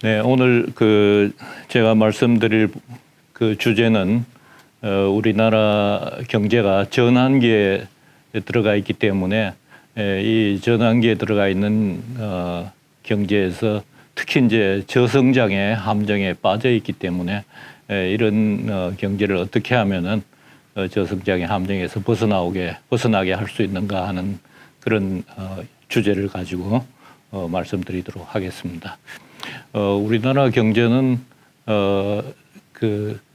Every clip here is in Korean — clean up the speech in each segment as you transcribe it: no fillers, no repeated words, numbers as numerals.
네, 오늘 제가 말씀드릴 그 주제는 우리나라 경제가 전환기에 들어가 있기 때문에 이 전환기에 들어가 있는 경제에서 특히 이제 저성장의 함정에 빠져 있기 때문에 이런 경제를 어떻게 하면은 저성장의 함정에서 벗어나게 할 수 있는가 하는 그런 주제를 가지고 말씀드리도록 하겠습니다. 우리나라 경제는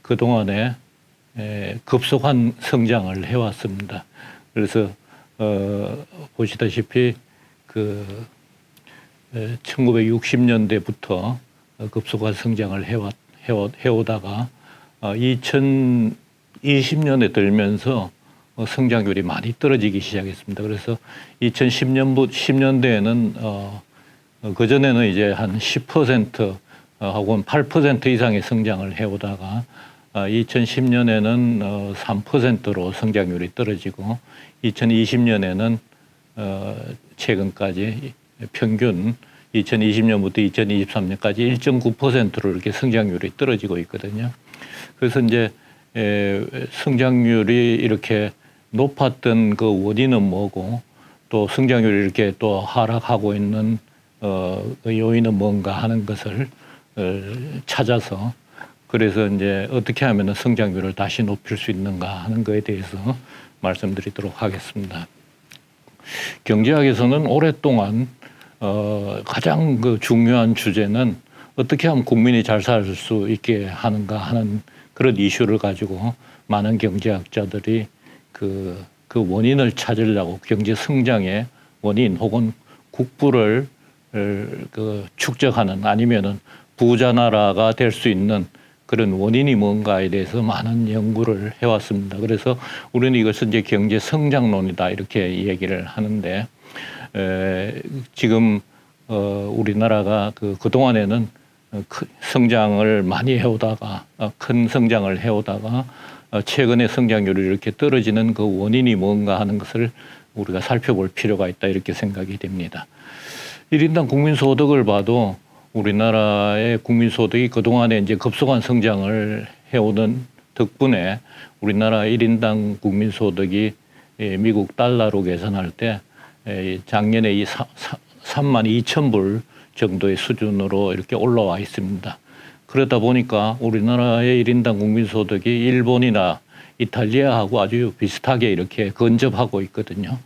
그동안에 급속한 성장을 해왔습니다. 그래서 보시다시피 1960년대부터 급속한 성장을 해오다가 2020년에 들면서 성장률이 많이 떨어지기 시작했습니다. 그래서 2010년대에는 그전에는 이제 한 10% 혹은 8% 이상의 성장을 해오다가 2010년에는 3%로 성장률이 떨어지고 2020년에는 최근까지 평균 2020년부터 2023년까지 1.9%로 이렇게 성장률이 떨어지고 있거든요. 그래서 이제 성장률이 이렇게 높았던 그 원인은 뭐고 또 성장률이 이렇게 또 하락하고 있는 그 요인은 뭔가 하는 것을 찾아서 그래서 이제 어떻게 하면 성장률을 다시 높일 수 있는가 하는 것에 대해서 말씀드리도록 하겠습니다. 경제학에서는 오랫동안 가장 중요한 주제는 어떻게 하면 국민이 잘 살 수 있게 하는가 하는 그런 이슈를 가지고 많은 경제학자들이 그 원인을 찾으려고 경제 성장의 원인 혹은 국부를 축적하는 아니면은 부자 나라가 될 수 있는 그런 원인이 뭔가에 대해서 많은 연구를 해왔습니다. 그래서 우리는 이것을 이제 경제 성장론이다 이렇게 얘기를 하는데 지금 우리나라가 그동안에는 성장을 많이 해오다가 큰 성장을 해오다가 최근에 성장률이 이렇게 떨어지는 그 원인이 뭔가 하는 것을 우리가 살펴볼 필요가 있다 이렇게 생각이 됩니다. 1인당 국민소득을 봐도 우리나라의 국민소득이 그동안에 이제 급속한 성장을 해오던 덕분에 우리나라 1인당 국민소득이 미국 달러로 계산할 때 작년에 이 32,000불 정도의 수준으로 이렇게 올라와 있습니다. 그러다 보니까 우리나라의 1인당 국민소득이 일본이나 이탈리아하고 아주 비슷하게 이렇게 근접하고 있거든요.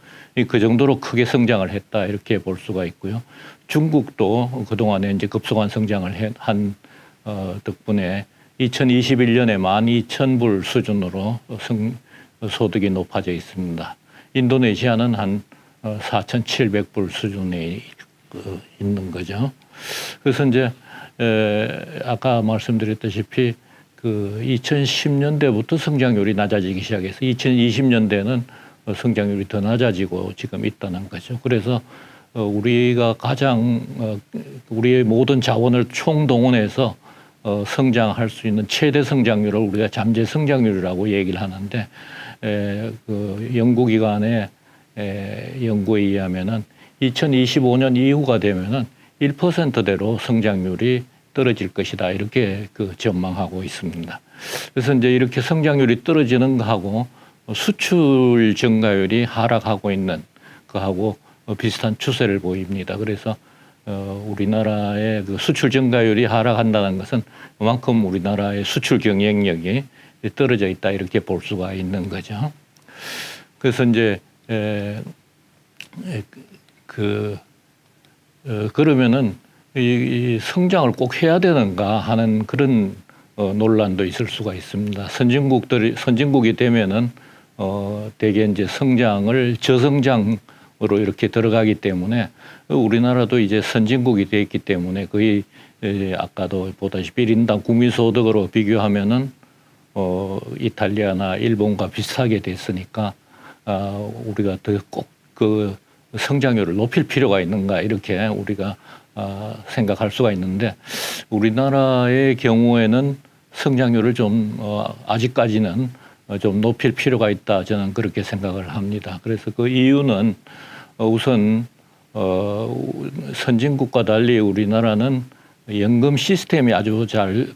그 정도로 크게 성장을 했다 이렇게 볼 수가 있고요. 중국도 그동안에 이제 급속한 성장을 한 덕분에 2021년에 12,000불 수준으로 소득이 높아져 있습니다. 인도네시아는 한 4,700불 수준에 있는 거죠. 그래서 이제 아까 말씀드렸다시피 2010년대부터 성장률이 낮아지기 시작해서 2020년대는 성장률이 더 낮아지고 지금 있다는 거죠. 그래서 우리가 가장 우리의 모든 자원을 총동원해서 성장할 수 있는 최대 성장률을 우리가 잠재 성장률이라고 얘기를 하는데 연구기관의 연구에 의하면은 2025년 이후가 되면은 1%대로 성장률이 떨어질 것이다 이렇게 전망하고 있습니다. 그래서 이제 이렇게 성장률이 떨어지는 거하고 수출 증가율이 하락하고 있는 거하고 비슷한 추세를 보입니다. 그래서 우리나라의 수출 증가율이 하락한다는 것은 그만큼 우리나라의 수출 경쟁력이 떨어져 있다 이렇게 볼 수가 있는 거죠. 그래서 이제 그러면은 이 성장을 꼭 해야 되는가 하는 그런 논란도 있을 수가 있습니다. 선진국이 되면은 대개 이제 성장을 저성장으로 이렇게 들어가기 때문에 우리나라도 이제 선진국이 되었기 때문에 거의 아까도 보다시피 1인당 국민소득으로 비교하면은 이탈리아나 일본과 비슷하게 됐으니까 우리가 더 꼭 성장률을 높일 필요가 있는가 이렇게 우리가 생각할 수가 있는데 우리나라의 경우에는 성장률을 좀 아직까지는 좀 높일 필요가 있다 저는 그렇게 생각을 합니다. 그래서 그 이유는 우선 선진국과 달리 우리나라는 연금 시스템이 아주 잘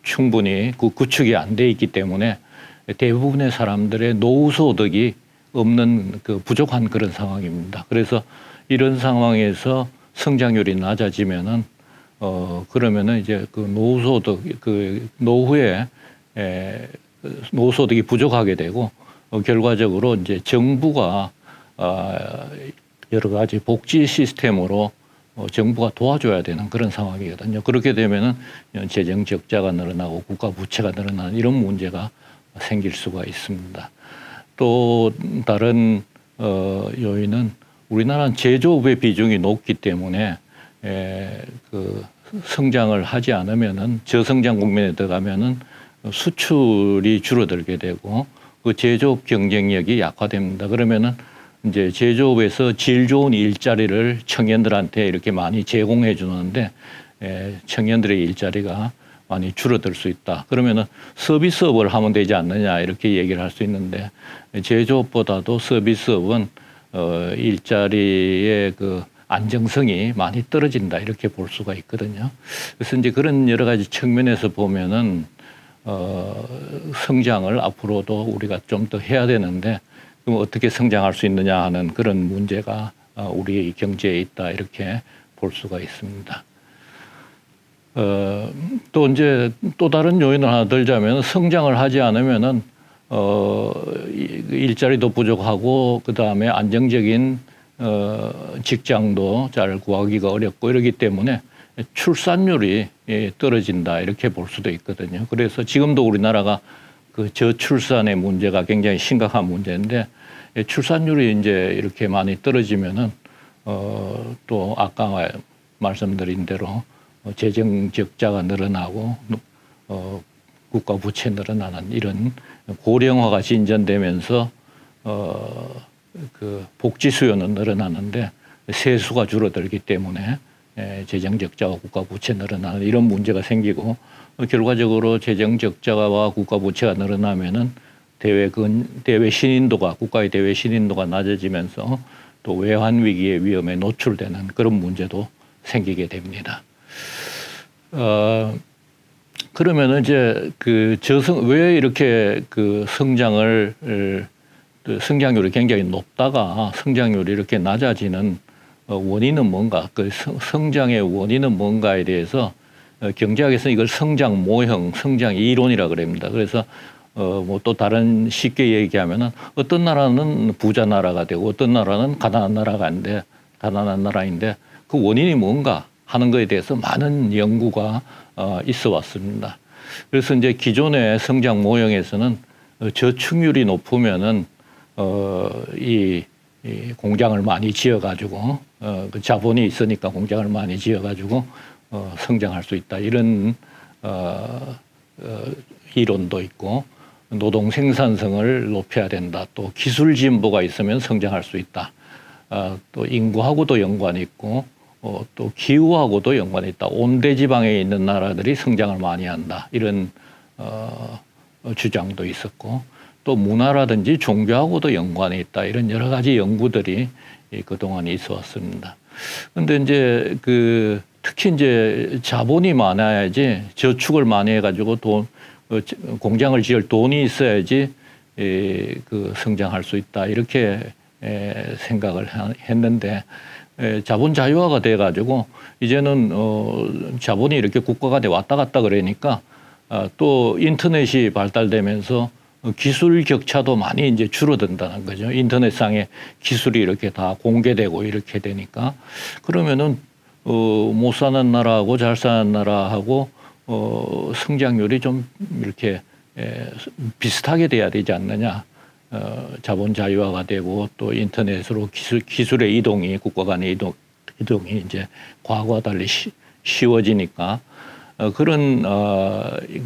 충분히 구축이 안 돼 있기 때문에 대부분의 사람들의 노후 소득이 없는 부족한 그런 상황입니다. 그래서 이런 상황에서 성장률이 낮아지면은 그러면은 이제 노후 소득 노후에 노후 소득이 부족하게 되고 결과적으로 이제 정부가 여러 가지 복지 시스템으로 정부가 도와줘야 되는 그런 상황이거든요. 그렇게 되면은 재정 적자가 늘어나고 국가 부채가 늘어나는 이런 문제가 생길 수가 있습니다. 또 다른 요인은 우리나라는 제조업의 비중이 높기 때문에 성장을 하지 않으면은 저성장 국면에 들어가면은 수출이 줄어들게 되고 그 제조업 경쟁력이 약화됩니다. 그러면은 이제 제조업에서 질 좋은 일자리를 청년들한테 이렇게 많이 제공해 주는데 청년들의 일자리가 많이 줄어들 수 있다. 그러면은 서비스업을 하면 되지 않느냐 이렇게 얘기를 할 수 있는데 제조업보다도 서비스업은 일자리의 안정성이 많이 떨어진다 이렇게 볼 수가 있거든요. 그래서 이제 그런 여러 가지 측면에서 보면은 성장을 앞으로도 우리가 좀 더 해야 되는데 그럼 어떻게 성장할 수 있느냐 하는 그런 문제가 우리 경제에 있다 이렇게 볼 수가 있습니다. 또 이제 또 다른 요인을 하나 들자면 성장을 하지 않으면은 일자리도 부족하고 그 다음에 안정적인 직장도 잘 구하기가 어렵고 이러기 때문에 출산율이 떨어진다 이렇게 볼 수도 있거든요. 그래서 지금도 우리나라가 저출산의 문제가 굉장히 심각한 문제인데 출산율이 이제 이렇게 많이 떨어지면은 또 아까 말씀드린 대로 재정 적자가 늘어나고 국가 부채 늘어나는 이런 고령화가 진전되면서 복지 수요는 늘어나는데 세수가 줄어들기 때문에 재정 적자와 국가 부채 늘어나는 이런 문제가 생기고 결과적으로 재정 적자와 국가 부채가 늘어나면은 대외 신인도가 국가의 대외 신인도가 낮아지면서 또 외환 위기의 위험에 노출되는 그런 문제도 생기게 됩니다. 그러면은 이제 왜 이렇게 성장을 성장률이 굉장히 높다가 성장률이 이렇게 낮아지는 원인은 뭔가 성장의 원인은 뭔가에 대해서 경제학에서 이걸 성장 모형, 성장 이론이라 그럽니다. 그래서 뭐 또 다른 쉽게 얘기하면은 어떤 나라는 부자 나라가 되고 어떤 나라는 가난한 나라인데 그 원인이 뭔가 하는 것에 대해서 많은 연구가 있어 왔습니다. 그래서 이제 기존의 성장 모형에서는 저축률이 높으면은 이 공장을 많이 지어가지고 그 자본이 있으니까 공장을 많이 지어가지고 성장할 수 있다 이런 이론도 있고 노동 생산성을 높여야 된다. 또 기술 진보가 있으면 성장할 수 있다. 또 인구하고도 연관이 있고 또 기후하고도 연관이 있다. 온대지방에 있는 나라들이 성장을 많이 한다. 이런 주장도 있었고 또 문화라든지 종교하고도 연관이 있다. 이런 여러 가지 연구들이 그동안 있어 왔습니다. 그런데 이제 특히 이제 자본이 많아야지 저축을 많이 해가지고 공장을 지을 돈이 있어야지 성장할 수 있다. 이렇게 생각을 했는데 자본 자유화가 돼가지고 이제는 자본이 이렇게 국가 간에 왔다 갔다 그러니까 또 인터넷이 발달되면서 기술 격차도 많이 이제 줄어든다는 거죠. 인터넷상에 기술이 이렇게 다 공개되고 이렇게 되니까 그러면은 못 사는 나라하고 잘 사는 나라하고 성장률이 좀 이렇게 비슷하게 돼야 되지 않느냐. 자본 자유화가 되고 또 인터넷으로 기술의 이동이 국가 간의 이동이 이제 과거와 달리 쉬워지니까 그런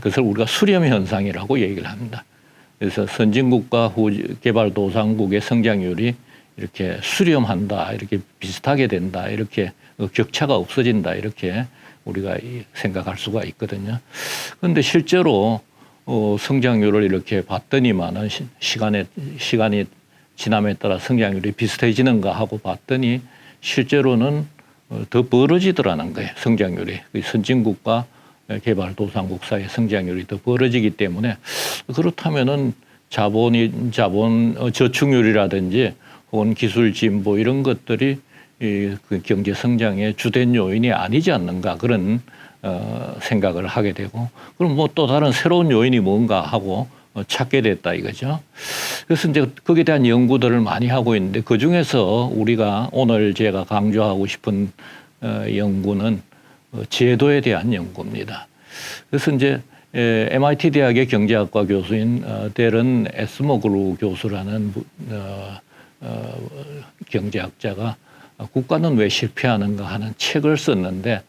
것을 우리가 수렴 현상이라고 얘기를 합니다. 그래서 선진국과 개발도상국의 성장률이 이렇게 수렴한다, 이렇게 비슷하게 된다, 이렇게 격차가 없어진다, 이렇게 우리가 생각할 수가 있거든요. 그런데 실제로 성장률을 이렇게 봤더니만은 시간이 지남에 따라 성장률이 비슷해지는가 하고 봤더니 실제로는 더 벌어지더라는 거예요. 성장률이. 선진국과 개발도상국 사이의 성장률이 더 벌어지기 때문에 그렇다면은 자본 저축률이라든지 혹은 기술 진보 이런 것들이 그 경제 성장의 주된 요인이 아니지 않는가 그런 생각을 하게 되고 그럼 뭐 또 다른 새로운 요인이 뭔가 하고 찾게 됐다 이거죠. 그래서 이제 거기에 대한 연구들을 많이 하고 있는데 그 중에서 우리가 오늘 제가 강조하고 싶은 연구는 제도에 대한 연구입니다. 그래서 이제 MIT 대학의 경제학과 교수인 데런 에스머글루 교수라는 경제학자가 국가는 왜 실패하는가 하는 책을 썼는데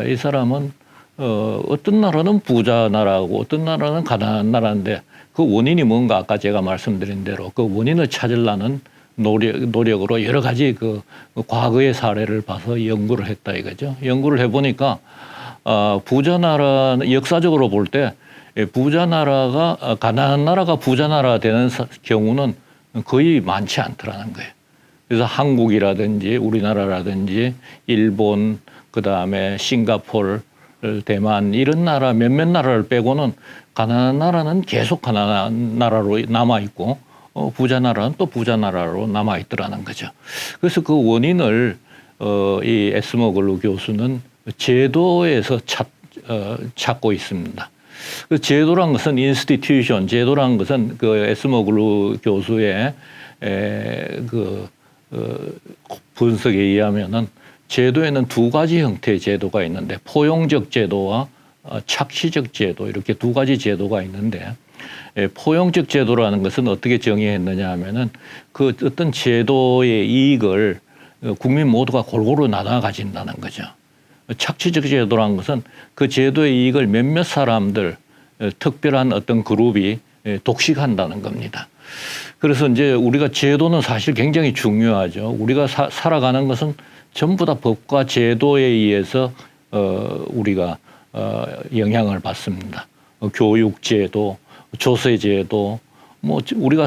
이 사람은 어떤 나라는 부자 나라고 어떤 나라는 가난한 나라인데 그 원인이 뭔가 아까 제가 말씀드린 대로 그 원인을 찾으려는 노력으로 여러 가지 그 과거의 사례를 봐서 연구를 했다 이거죠. 연구를 해보니까 부자 나라는 역사적으로 볼 때 부자 나라가 가난한 나라가 부자 나라 되는 경우는 거의 많지 않더라는 거예요. 그래서 한국이라든지 우리나라라든지 일본 그다음에 싱가포르 대만 이런 나라 몇몇 나라를 빼고는 가난한 나라는 계속 가난한 나라로 남아 있고 부자 나라는 또 부자 나라로 남아 있더라는 거죠. 그래서 그 원인을 이 에스머글루 교수는 제도에서 찾고 있습니다. 그 제도란 것은 인스티튜션, 제도란 것은 그 에스머글루 교수의 분석에 의하면은 제도에는 두 가지 형태의 제도가 있는데 포용적 제도와 착시적 제도 이렇게 두 가지 제도가 있는데 포용적 제도라는 것은 어떻게 정의했느냐 하면은 그 어떤 제도의 이익을 국민 모두가 골고루 나눠 가진다는 거죠. 착취적 제도라는 것은 그 제도의 이익을 몇몇 사람들 특별한 어떤 그룹이 독식한다는 겁니다. 그래서 이제 우리가 제도는 사실 굉장히 중요하죠. 우리가 살아가는 것은 전부 다 법과 제도에 의해서 우리가 영향을 받습니다. 교육제도, 조세제도, 뭐 우리가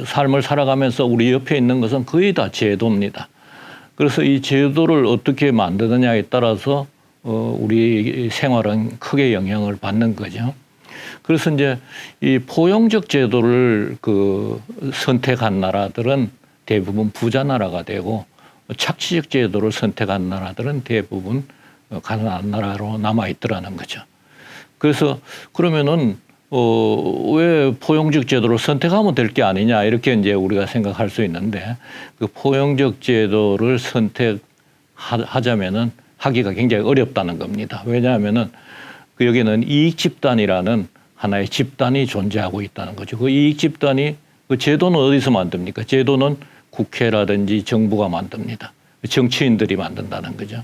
삶을 살아가면서 우리 옆에 있는 것은 거의 다 제도입니다. 그래서 이 제도를 어떻게 만드느냐에 따라서 우리 생활은 크게 영향을 받는 거죠. 그래서 이제 이 포용적 제도를 선택한 나라들은 대부분 부자 나라가 되고 착취적 제도를 선택한 나라들은 대부분 가난한 나라로 남아 있더라는 거죠. 그래서 그러면은 왜 포용적 제도를 선택하면 될 게 아니냐 이렇게 이제 우리가 생각할 수 있는데 그 포용적 제도를 선택하자면은 하기가 굉장히 어렵다는 겁니다. 왜냐하면은 그 여기는 이익 집단이라는 하나의 집단이 존재하고 있다는 거죠. 그 이익 집단이 그 제도는 어디서 만듭니까? 제도는 국회라든지 정부가 만듭니다. 정치인들이 만든다는 거죠.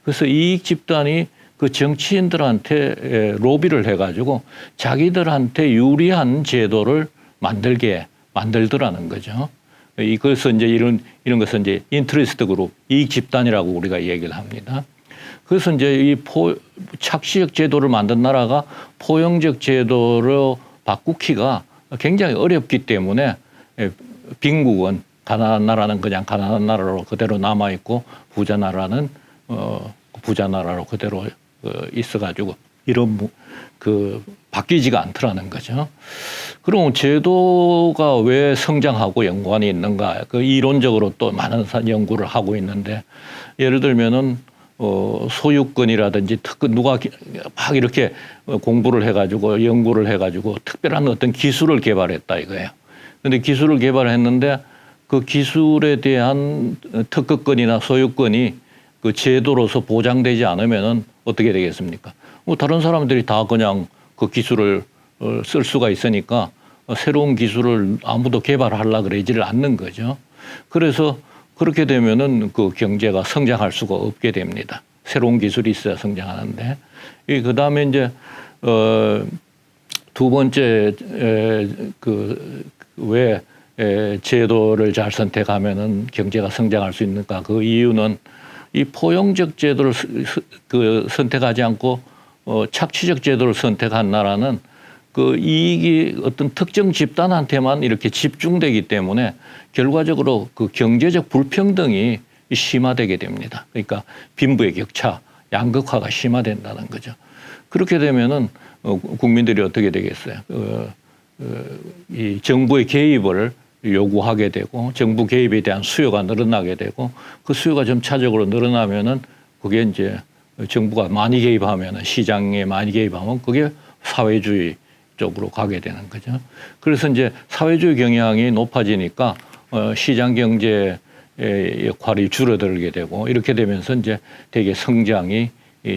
그래서 이익 집단이 그 정치인들한테 로비를 해가지고 자기들한테 유리한 제도를 만들더라는 거죠. 이것은 이제 이런 것은 이제 인트레스트 그룹, 이익 집단이라고 우리가 얘기를 합니다. 그래서 이제 이 착시적 제도를 만든 나라가 포용적 제도로 바꾸기가 굉장히 어렵기 때문에 빈국은 가난한 나라는 그냥 가난한 나라로 그대로 남아 있고 부자 나라는 부자 나라로 그대로 있어가지고 이런 바뀌지가 않더라는 거죠. 그럼 제도가 왜 성장하고 연관이 있는가? 그 이론적으로 또 많은 연구를 하고 있는데 예를 들면은 소유권이라든지 특권 누가 막 이렇게 공부를 해가지고 연구를 해가지고 특별한 어떤 기술을 개발했다 이거예요. 그런데 기술을 개발했는데 그 기술에 대한 특허권이나 소유권이 그 제도로서 보장되지 않으면은 어떻게 되겠습니까? 다른 사람들이 다 그냥 그 기술을 쓸 수가 있으니까 새로운 기술을 아무도 개발하려고 그러지를 않는 거죠. 그래서 그렇게 되면은 그 경제가 성장할 수가 없게 됩니다. 새로운 기술이 있어야 성장하는데. 그 다음에 이제, 두 번째, 왜 제도를 잘 선택하면은 경제가 성장할 수 있는가. 그 이유는 이 포용적 제도를 선택하지 않고 착취적 제도를 선택한 나라는 그 이익이 어떤 특정 집단한테만 이렇게 집중되기 때문에 결과적으로 그 경제적 불평등이 심화되게 됩니다. 그러니까 빈부의 격차, 양극화가 심화된다는 거죠. 그렇게 되면은 국민들이 어떻게 되겠어요? 이 정부의 개입을 요구하게 되고 정부 개입에 대한 수요가 늘어나게 되고 그 수요가 점차적으로 늘어나면은 그게 이제 정부가 많이 개입하면은 시장에 많이 개입하면 그게 사회주의 쪽으로 가게 되는 거죠. 그래서 이제 사회주의 경향이 높아지니까 시장 경제의 역할이 줄어들게 되고 이렇게 되면서 이제 되게 성장이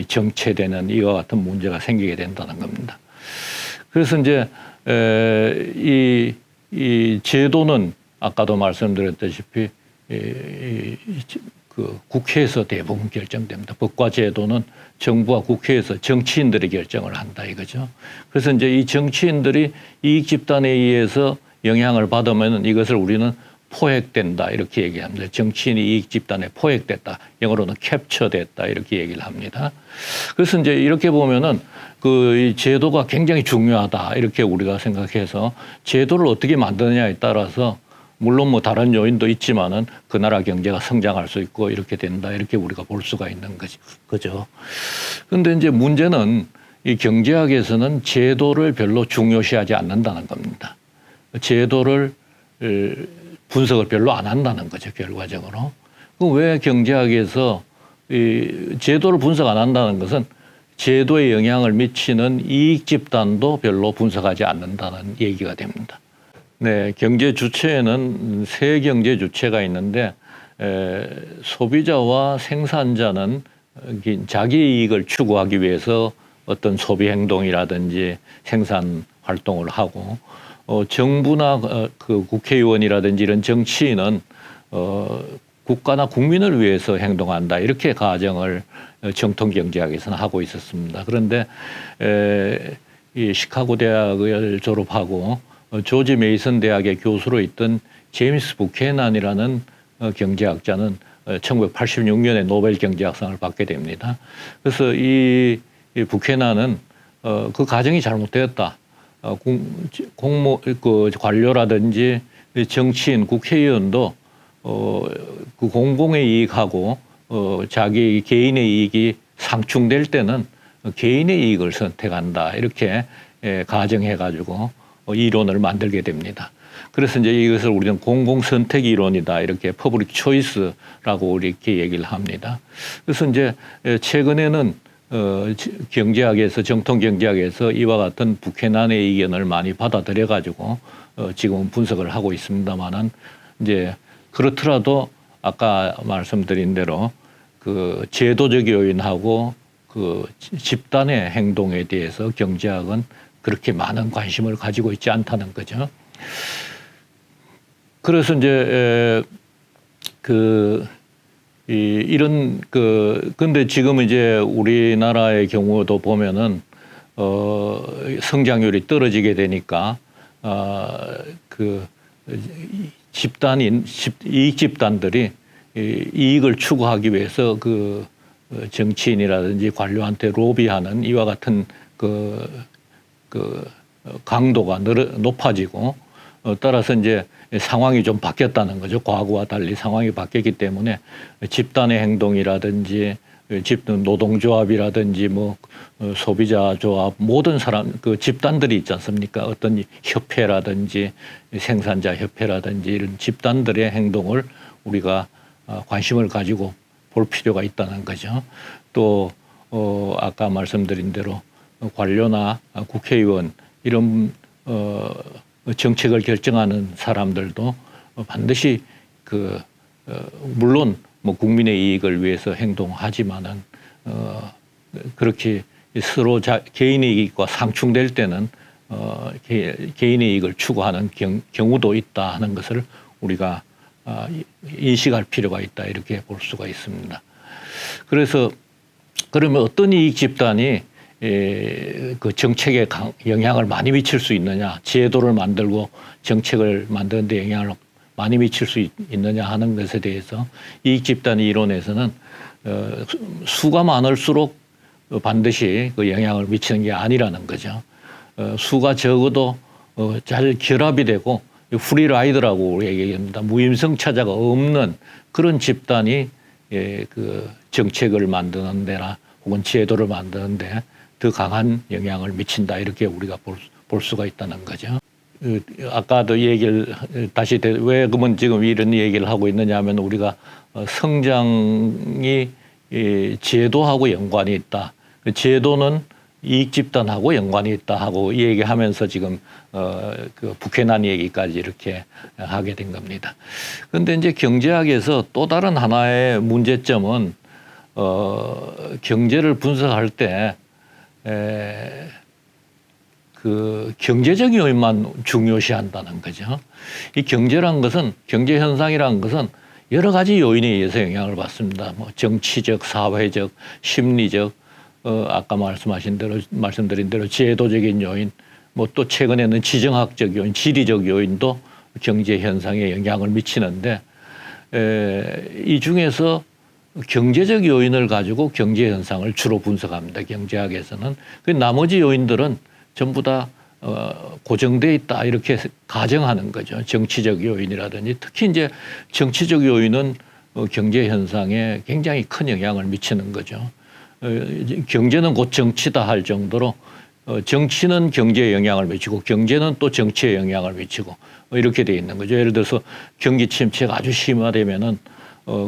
정체되는 이와 같은 문제가 생기게 된다는 겁니다. 그래서 이제 이 제도는 아까도 말씀드렸다시피 그 국회에서 대부분 결정됩니다. 법과 제도는 정부와 국회에서 정치인들이 결정을 한다 이거죠. 그래서 이제 이 정치인들이 이익 집단에 의해서 영향을 받으면 이것을 우리는 포획된다 이렇게 얘기합니다. 정치인이 이익 집단에 포획됐다. 영어로는 캡처됐다 이렇게 얘기를 합니다. 그래서 이제 이렇게 보면은 그 제도가 굉장히 중요하다 이렇게 우리가 생각해서 제도를 어떻게 만드느냐에 따라서 물론 뭐 다른 요인도 있지만은 그 나라 경제가 성장할 수 있고 이렇게 된다 이렇게 우리가 볼 수가 있는 거죠. 그런데 이제 문제는 이 경제학에서는 제도를 별로 중요시하지 않는다는 겁니다. 제도를 분석을 별로 안 한다는 거죠, 결과적으로. 왜 경제학에서 이 제도를 분석 안 한다는 것은 제도에 영향을 미치는 이익 집단도 별로 분석하지 않는다는 얘기가 됩니다. 네, 경제 주체에는 세 경제 주체가 있는데 소비자와 생산자는 자기 이익을 추구하기 위해서 어떤 소비 행동이라든지 생산 활동을 하고 정부나 그 국회의원이라든지 이런 정치인은 국가나 국민을 위해서 행동한다 이렇게 가정을 정통 경제학에서는 하고 있었습니다. 그런데 이 시카고 대학을 졸업하고 조지 메이슨 대학의 교수로 있던 제임스 부캐넌이라는 경제학자는 1986년에 노벨 경제학상을 받게 됩니다. 그래서 이 부캐넌은 그 가정이 잘못되었다. 그 관료라든지 정치인, 국회의원도 그 공공의 이익하고 자기 개인의 이익이 상충될 때는 개인의 이익을 선택한다. 이렇게 가정해가지고 이론을 만들게 됩니다. 그래서 이제 이것을 우리는 공공선택 이론이다. 이렇게 퍼블릭 초이스라고 이렇게 얘기를 합니다. 그래서 이제 최근에는 경제학에서 정통 경제학에서 이와 같은 부캐넌의 의견을 많이 받아들여 가지고 지금 분석을 하고 있습니다만은 이제 그렇더라도 아까 말씀드린 대로 그 제도적 요인하고 그 집단의 행동에 대해서 경제학은 그렇게 많은 관심을 가지고 있지 않다는 거죠. 그래서 이제 이런 근데 지금 이제 우리나라의 경우도 보면은 성장률이 떨어지게 되니까 그 이익 집단들이 이익을 추구하기 위해서 그 정치인이라든지 관료한테 로비하는 이와 같은 그 강도가 높아지고 따라서 이제 상황이 좀 바뀌었다는 거죠. 과거와 달리 상황이 바뀌었기 때문에 집단의 행동이라든지 노동조합이라든지 뭐 소비자 조합 모든 사람 그 집단들이 있지 않습니까? 어떤 협회라든지 생산자 협회라든지 이런 집단들의 행동을 우리가 관심을 가지고 볼 필요가 있다는 거죠. 또 아까 말씀드린 대로 관료나 국회의원 이런 정책을 결정하는 사람들도 반드시 물론 뭐 국민의 이익을 위해서 행동하지만은 그렇게 서로 개인의 이익과 상충될 때는 개인의 이익을 추구하는 경우도 있다 하는 것을 우리가 인식할 필요가 있다 이렇게 볼 수가 있습니다. 그래서 그러면 어떤 이익 집단이 그 정책에 영향을 많이 미칠 수 있느냐, 제도를 만들고 정책을 만드는 데 영향을 많이 미칠 수 있느냐 하는 것에 대해서 이익 집단 이론에서는 수가 많을수록 반드시 그 영향을 미치는 게 아니라는 거죠. 수가 적어도 잘 결합이 되고 프리라이더라고 얘기합니다. 무임승차자가 없는 그런 집단이 그 정책을 만드는 데나 혹은 제도를 만드는 데 더 강한 영향을 미친다 이렇게 우리가 볼 수가 있다는 거죠. 아까도 얘기를 다시 왜 그러면 지금 이런 얘기를 하고 있느냐 하면 우리가 성장이 제도하고 연관이 있다. 제도는 이익 집단하고 연관이 있다 하고 얘기하면서 지금 그 북해난 얘기까지 이렇게 하게 된 겁니다. 그런데 이제 경제학에서 또 다른 하나의 문제점은 경제를 분석할 때 그 경제적 요인만 중요시한다는 거죠. 이 경제란 것은 경제 현상이란 것은 여러 가지 요인에 의해서 영향을 받습니다. 뭐 정치적, 사회적, 심리적, 아까 말씀드린 대로 제도적인 요인, 뭐 또 최근에는 지정학적 요인, 지리적 요인도 경제 현상에 영향을 미치는데 이 중에서 경제적 요인을 가지고 경제 현상을 주로 분석합니다. 경제학에서는. 그 나머지 요인들은 전부 다 고정돼 있다 이렇게 가정하는 거죠. 정치적 요인이라든지 특히 이제 정치적 요인은 경제 현상에 굉장히 큰 영향을 미치는 거죠. 경제는 곧 정치다 할 정도로 정치는 경제에 영향을 미치고 경제는 또 정치에 영향을 미치고 이렇게 돼 있는 거죠. 예를 들어서 경기 침체가 아주 심화되면은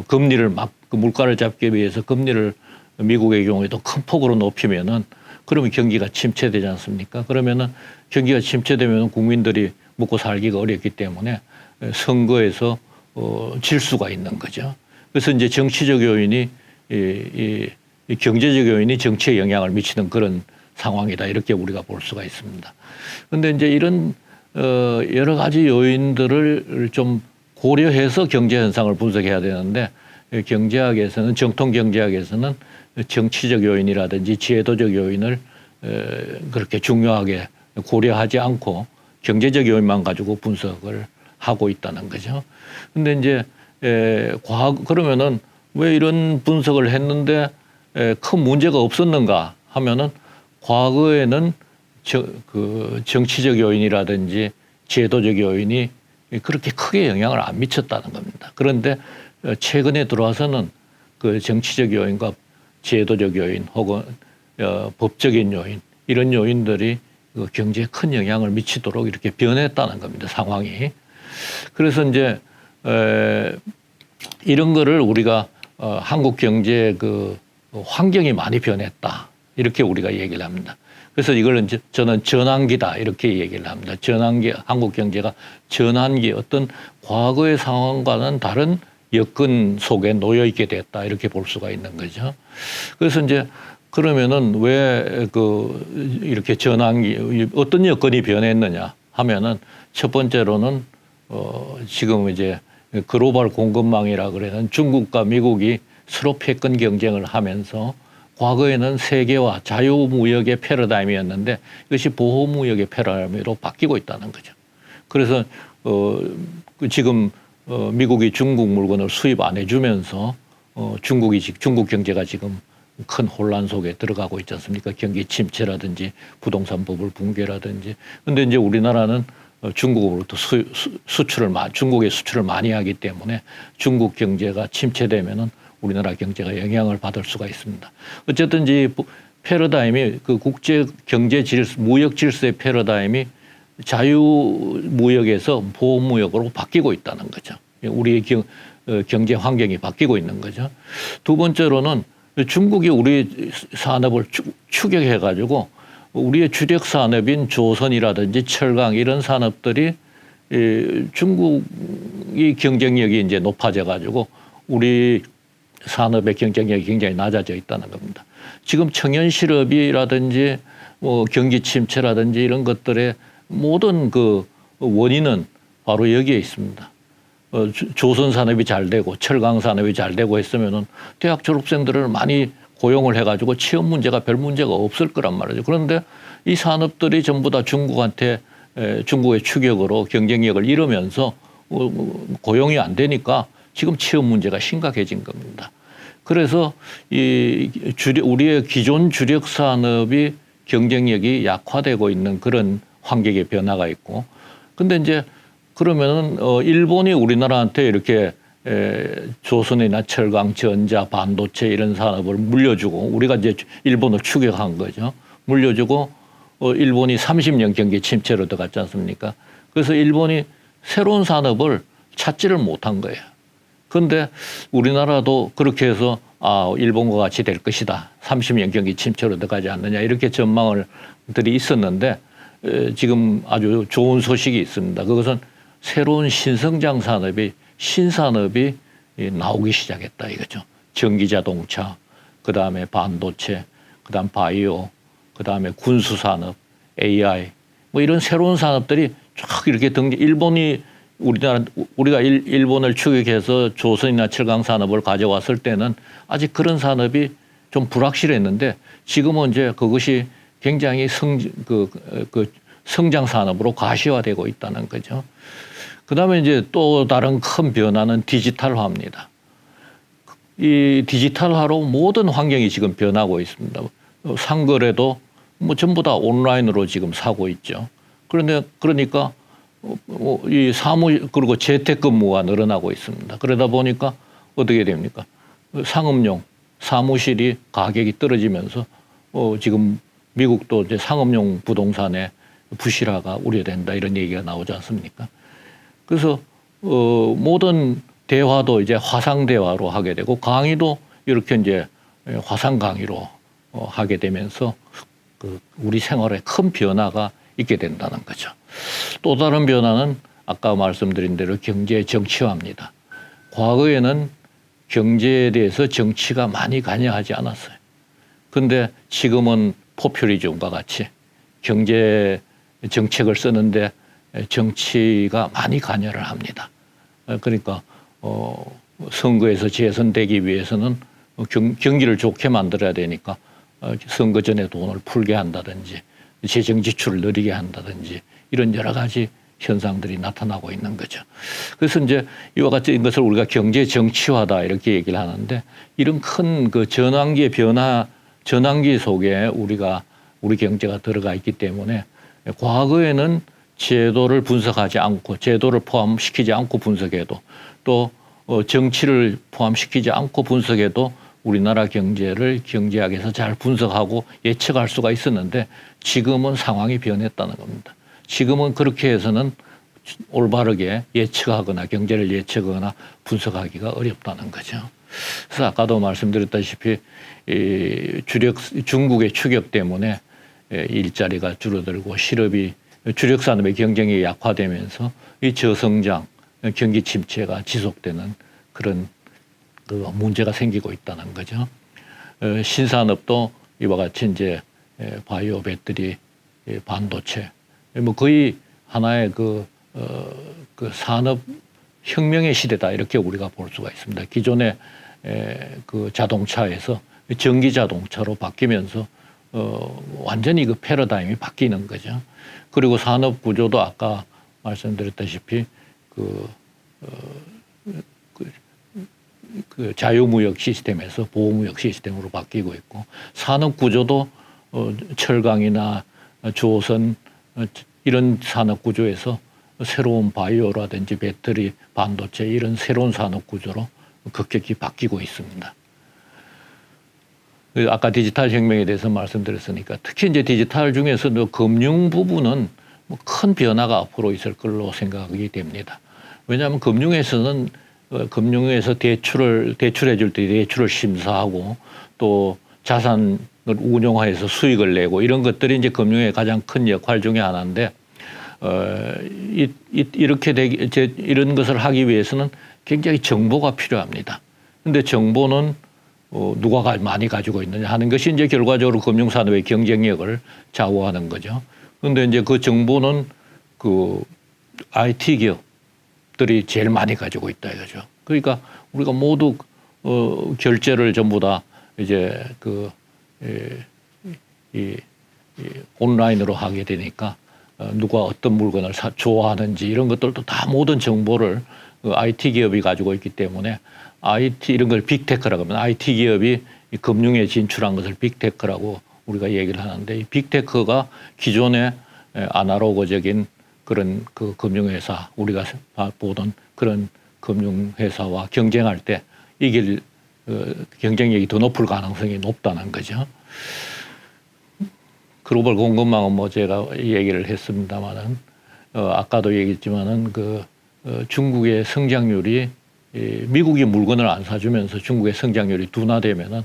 금리를 막 물가를 잡기 위해서 금리를 미국의 경우에도 큰 폭으로 높이면은 그러면 경기가 침체되지 않습니까? 그러면은 경기가 침체되면 국민들이 먹고 살기가 어렵기 때문에 선거에서 질 수가 있는 거죠. 그래서 이제 정치적 요인이 이 경제적 요인이 정치에 영향을 미치는 그런 상황이다 이렇게 우리가 볼 수가 있습니다. 그런데 이제 이런 여러 가지 요인들을 좀 고려해서 경제 현상을 분석해야 되는데 경제학에서는 정통 경제학에서는 정치적 요인이라든지 제도적 요인을 그렇게 중요하게 고려하지 않고 경제적 요인만 가지고 분석을 하고 있다는 거죠. 근데 이제 그러면은 왜 이런 분석을 했는데 큰 문제가 없었는가 하면은 과거에는 그 정치적 요인이라든지 제도적 요인이 그렇게 크게 영향을 안 미쳤다는 겁니다. 그런데 최근에 들어와서는 그 정치적 요인과 제도적 요인 혹은 법적인 요인 이런 요인들이 그 경제에 큰 영향을 미치도록 이렇게 변했다는 겁니다. 상황이. 그래서 이제 이런 거를 우리가 한국 경제 그 환경이 많이 변했다 이렇게 우리가 얘기를 합니다. 그래서 이걸 이제 저는 전환기다 이렇게 얘기를 합니다. 전환기, 한국 경제가 전환기 어떤 과거의 상황과는 다른 여건 속에 놓여 있게 됐다 이렇게 볼 수가 있는 거죠. 그래서 이제 그러면은 왜 그 이렇게 전환기 어떤 여건이 변했느냐 하면은 첫 번째로는 지금 이제 글로벌 공급망이라 그래는 중국과 미국이 서로 패권 경쟁을 하면서 과거에는 세계화 자유무역의 패러다임이었는데 이것이 보호무역의 패러다임으로 바뀌고 있다는 거죠. 그래서 지금 미국이 중국 물건을 수입 안 해주면서 중국 경제가 지금 큰 혼란 속에 들어가고 있지 않습니까? 경기 침체라든지 부동산 버블 붕괴라든지. 근데 이제 우리나라는 중국으로부터 중국에 수출을 많이 하기 때문에 중국 경제가 침체되면은 우리나라 경제가 영향을 받을 수가 있습니다. 어쨌든 이 패러다임이 그 국제 경제 무역 질서의 패러다임이 자유무역에서 보호무역으로 바뀌고 있다는 거죠. 우리의 경제 환경이 바뀌고 있는 거죠. 두 번째로는 중국이 우리 산업을 추격해 가지고 우리의 주력 산업인 조선이라든지 철강 이런 산업들이 중국이 경쟁력이 이제 높아져 가지고 우리 산업의 경쟁력이 굉장히 낮아져 있다는 겁니다. 지금 청년 실업이라든지 뭐 경기 침체라든지 이런 것들의 모든 그 원인은 바로 여기에 있습니다. 조선 산업이 잘 되고 철강 산업이 잘 되고 했으면은 대학 졸업생들을 많이 고용을 해가지고 취업 문제가 별 문제가 없을 거란 말이죠. 그런데 이 산업들이 전부 다 중국의 추격으로 경쟁력을 잃으면서 고용이 안 되니까 지금 취업 문제가 심각해진 겁니다. 그래서 우리의 기존 주력 산업이 경쟁력이 약화되고 있는 그런 환경의 변화가 있고, 근데 이제 그러면은 일본이 우리나라한테 이렇게 조선이나 철강, 전자, 반도체 이런 산업을 물려주고 우리가 이제 일본을 추격한 거죠. 물려주고 일본이 30년 경기 침체로 들어갔지 않습니까? 그래서 일본이 새로운 산업을 찾지를 못한 거예요. 그런데 우리나라도 그렇게 해서 일본과 같이 될 것이다. 30년 경기 침체로 들어가지 않느냐 이렇게 전망들이 있었는데 지금 아주 좋은 소식이 있습니다. 그것은 새로운 신성장 산업이 신산업이 나오기 시작했다 이거죠. 전기자동차, 그다음에 반도체, 그다음 바이오, 그다음에 군수산업, AI 뭐 이런 새로운 산업들이 쫙 이렇게 우리가 일본을 추격해서 조선이나 철강 산업을 가져왔을 때는 아직 그런 산업이 좀 불확실했는데 지금은 이제 그것이 굉장히 성장 산업으로 가시화되고 있다는 거죠. 그다음에 이제 또 다른 큰 변화는 디지털화입니다. 이 디지털화로 모든 환경이 지금 변하고 있습니다. 상거래도 뭐 전부 다 온라인으로 지금 사고 있죠. 그러니까 이 그리고 재택근무가 늘어나고 있습니다. 그러다 보니까 어떻게 됩니까? 상업용 사무실이 가격이 떨어지면서 지금 미국도 이제 상업용 부동산의 부실화가 우려된다 이런 얘기가 나오지 않습니까? 그래서 모든 대화도 이제 화상 대화로 하게 되고 강의도 이렇게 이제 화상 강의로 하게 되면서 우리 생활에 큰 변화가 있게 된다는 거죠. 또 다른 변화는 아까 말씀드린 대로 경제 정치화입니다. 과거에는 경제에 대해서 정치가 많이 관여하지 않았어요. 그런데 지금은 포퓰리즘과 같이 경제 정책을 쓰는데 정치가 많이 관여를 합니다. 그러니까 선거에서 재선되기 위해서는 경기를 좋게 만들어야 되니까 선거 전에 돈을 풀게 한다든지 재정 지출을 느리게 한다든지 이런 여러 가지 현상들이 나타나고 있는 거죠. 그래서 이제 이와 같은 것을 우리가 경제 정치화다 이렇게 얘기를 하는데 이런 큰 그 전환기 속에 우리 경제가 들어가 있기 때문에 과거에는 제도를 분석하지 않고 제도를 포함시키지 않고 분석해도 또 정치를 포함시키지 않고 분석해도 우리나라 경제를 경제학에서 잘 분석하고 예측할 수가 있었는데 지금은 상황이 변했다는 겁니다. 지금은 그렇게 해서는 올바르게 예측하거나 경제를 예측하거나 분석하기가 어렵다는 거죠. 그래서 아까도 말씀드렸다시피 중국의 추격 때문에 일자리가 줄어들고 실업이 주력 산업의 경쟁이 약화되면서 이 저성장, 경기 침체가 지속되는 그런 문제가 생기고 있다는 거죠. 신산업도 이와 같이 이제 바이오 배터리, 반도체, 뭐 거의 하나의 그 산업 혁명의 시대다 이렇게 우리가 볼 수가 있습니다. 기존의 그 자동차에서 전기 자동차로 바뀌면서 완전히 그 패러다임이 바뀌는 거죠. 그리고 산업 구조도 아까 말씀드렸다시피 그 자유무역 시스템에서 보호무역 시스템으로 바뀌고 있고 산업 구조도 철강이나 조선 이런 산업 구조에서 새로운 바이오라든지 배터리, 반도체 이런 새로운 산업 구조로 급격히 바뀌고 있습니다. 아까 디지털 혁명에 대해서 말씀드렸으니까 특히 이제 디지털 중에서도 금융 부분은 큰 변화가 앞으로 있을 걸로 생각이 됩니다. 왜냐하면 금융에서 대출해 줄 때 대출을 심사하고 또 자산을 운용해서 수익을 내고 이런 것들이 이제 금융의 가장 큰 역할 중에 하나인데 이런 것을 하기 위해서는 굉장히 정보가 필요합니다. 그런데 정보는 누가 많이 가지고 있느냐 하는 것이 이제 결과적으로 금융산업의 경쟁력을 좌우하는 거죠. 그런데 이제 그 정보는 그 IT 기업들이 제일 많이 가지고 있다 이거죠. 그러니까 우리가 모두 결제를 전부 다 이제 온라인으로 하게 되니까 누가 어떤 물건을 좋아하는지 이런 것들도 다 모든 정보를 IT 기업이 가지고 있기 때문에 IT 이런 걸 빅테크라고 하면 IT 기업이 금융에 진출한 것을 빅테크라고 우리가 얘기를 하는데 이 빅테크가 기존의 아날로그적인 그런 그 금융회사 우리가 보던 그런 금융회사와 경쟁할 때 이길 경쟁력이 더 높을 가능성이 높다는 거죠. 글로벌 공급망은 뭐 제가 얘기를 했습니다만은 아까도 얘기했지만은 중국의 성장률이 미국이 물건을 안 사주면서 중국의 성장률이 둔화되면은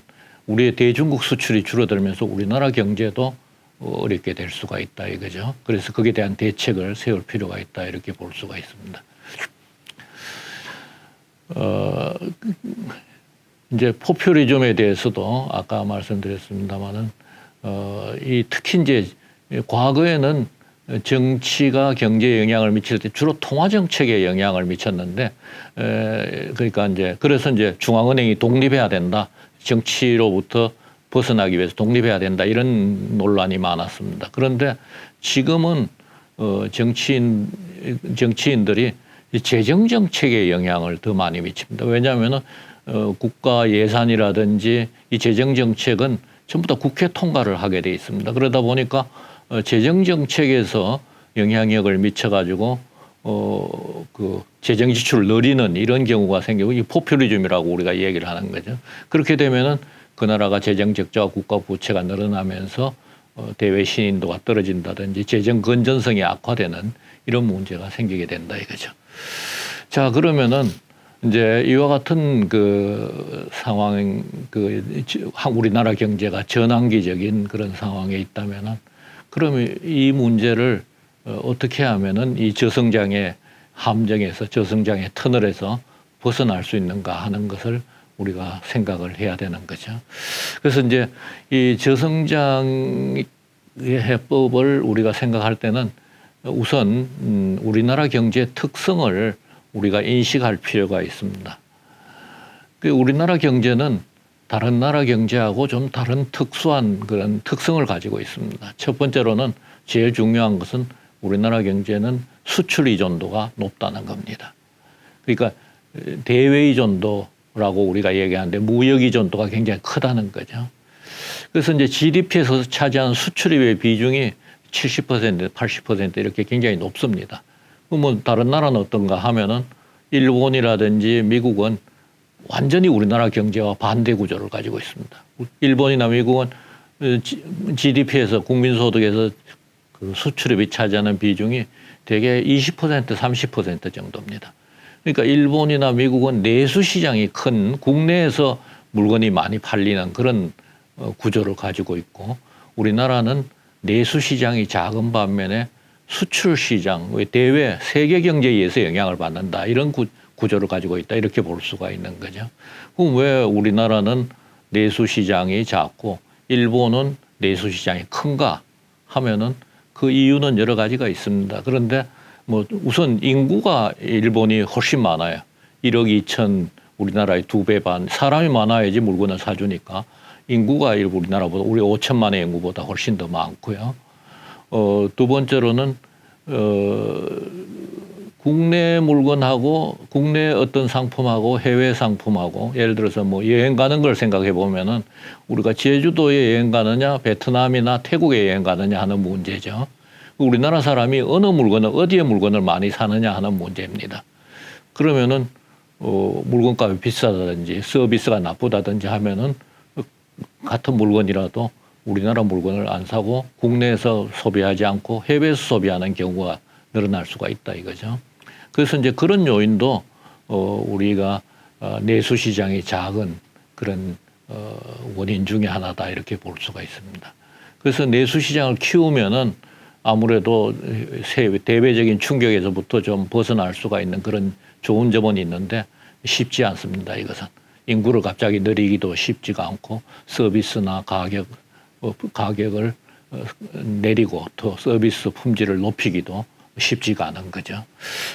우리의 대중국 수출이 줄어들면서 우리나라 경제도 어렵게 될 수가 있다 이거죠. 그래서 거기에 대한 대책을 세울 필요가 있다 이렇게 볼 수가 있습니다. 이제 포퓰리즘에 대해서도 아까 말씀드렸습니다만은 특히 이제 과거에는 정치가 경제에 영향을 미칠 때 주로 통화 정책에 영향을 미쳤는데 그러니까 이제 그래서 이제 중앙은행이 독립해야 된다. 정치로부터 벗어나기 위해서 독립해야 된다. 이런 논란이 많았습니다. 그런데 지금은 정치인들이 재정 정책에 영향을 더 많이 미칩니다. 왜냐하면은 국가 예산이라든지 이 재정 정책은 전부 다 국회 통과를 하게 돼 있습니다. 그러다 보니까 재정 정책에서 영향력을 미쳐가지고 재정 지출을 늘리는 이런 경우가 생기고 이 포퓰리즘이라고 우리가 얘기를 하는 거죠. 그렇게 되면은 그 나라가 재정 적자와 국가 부채가 늘어나면서 대외 신인도가 떨어진다든지 재정 건전성이 악화되는 이런 문제가 생기게 된다 이거죠. 자, 그러면은 이제 이와 같은 상황, 우리나라 경제가 전환기적인 그런 상황에 있다면은 그러면 이 문제를 어떻게 하면은 이 저성장의 함정에서 저성장의 터널에서 벗어날 수 있는가 하는 것을 우리가 생각을 해야 되는 거죠. 그래서 이제 이 저성장의 해법을 우리가 생각할 때는 우선 우리나라 경제의 특성을 우리가 인식할 필요가 있습니다. 우리나라 경제는 다른 나라 경제하고 좀 다른 특수한 그런 특성을 가지고 있습니다. 첫 번째로는 제일 중요한 것은 우리나라 경제는 수출 의존도가 높다는 겁니다. 그러니까 대외 의존도라고 우리가 얘기하는데 무역 의존도가 굉장히 크다는 거죠. 그래서 이제 GDP에서 차지하는 수출입의 비중이 70%, 80% 이렇게 굉장히 높습니다. 그러면 다른 나라는 어떤가 하면은 일본이라든지 미국은 완전히 우리나라 경제와 반대 구조를 가지고 있습니다. 일본이나 미국은 GDP에서 국민소득에서 수출입이 차지하는 비중이 대개 20%, 30% 정도입니다. 그러니까 일본이나 미국은 내수 시장이 큰 국내에서 물건이 많이 팔리는 그런 구조를 가지고 있고 우리나라는 내수 시장이 작은 반면에 수출 시장, 대외 세계 경제에 의해서 영향을 받는다. 이런 구조를 가지고 있다. 이렇게 볼 수가 있는 거죠. 그럼 왜 우리나라는 내수 시장이 작고 일본은 내수 시장이 큰가 하면은 그 이유는 여러 가지가 있습니다. 그런데 뭐 우선 인구가 일본이 훨씬 많아요. 1억 2천 우리나라의 2배 반. 사람이 많아야지 물건을 사주니까 인구가 우리나라보다 우리 5천만의 인구보다 훨씬 더 많고요. 두 번째로는 국내 물건하고 국내 어떤 상품하고 해외 상품하고 예를 들어서 뭐 여행 가는 걸 생각해 보면은 우리가 제주도에 여행 가느냐 베트남이나 태국에 여행 가느냐 하는 문제죠. 우리나라 사람이 어느 물건을 어디에 물건을 많이 사느냐 하는 문제입니다. 그러면은 물건값이 비싸다든지 서비스가 나쁘다든지 하면은 같은 물건이라도 우리나라 물건을 안 사고 국내에서 소비하지 않고 해외에서 소비하는 경우가 늘어날 수가 있다 이거죠. 그래서 이제 그런 요인도 우리가 내수 시장이 작은 그런 원인 중에 하나다 이렇게 볼 수가 있습니다. 그래서 내수 시장을 키우면은 아무래도 대외적인 충격에서부터 좀 벗어날 수가 있는 그런 좋은 점은 있는데 쉽지 않습니다. 이것은 인구를 갑자기 늘리기도 쉽지가 않고 서비스나 가격을 내리고 또 서비스 품질을 높이기도 쉽지가 않은 거죠.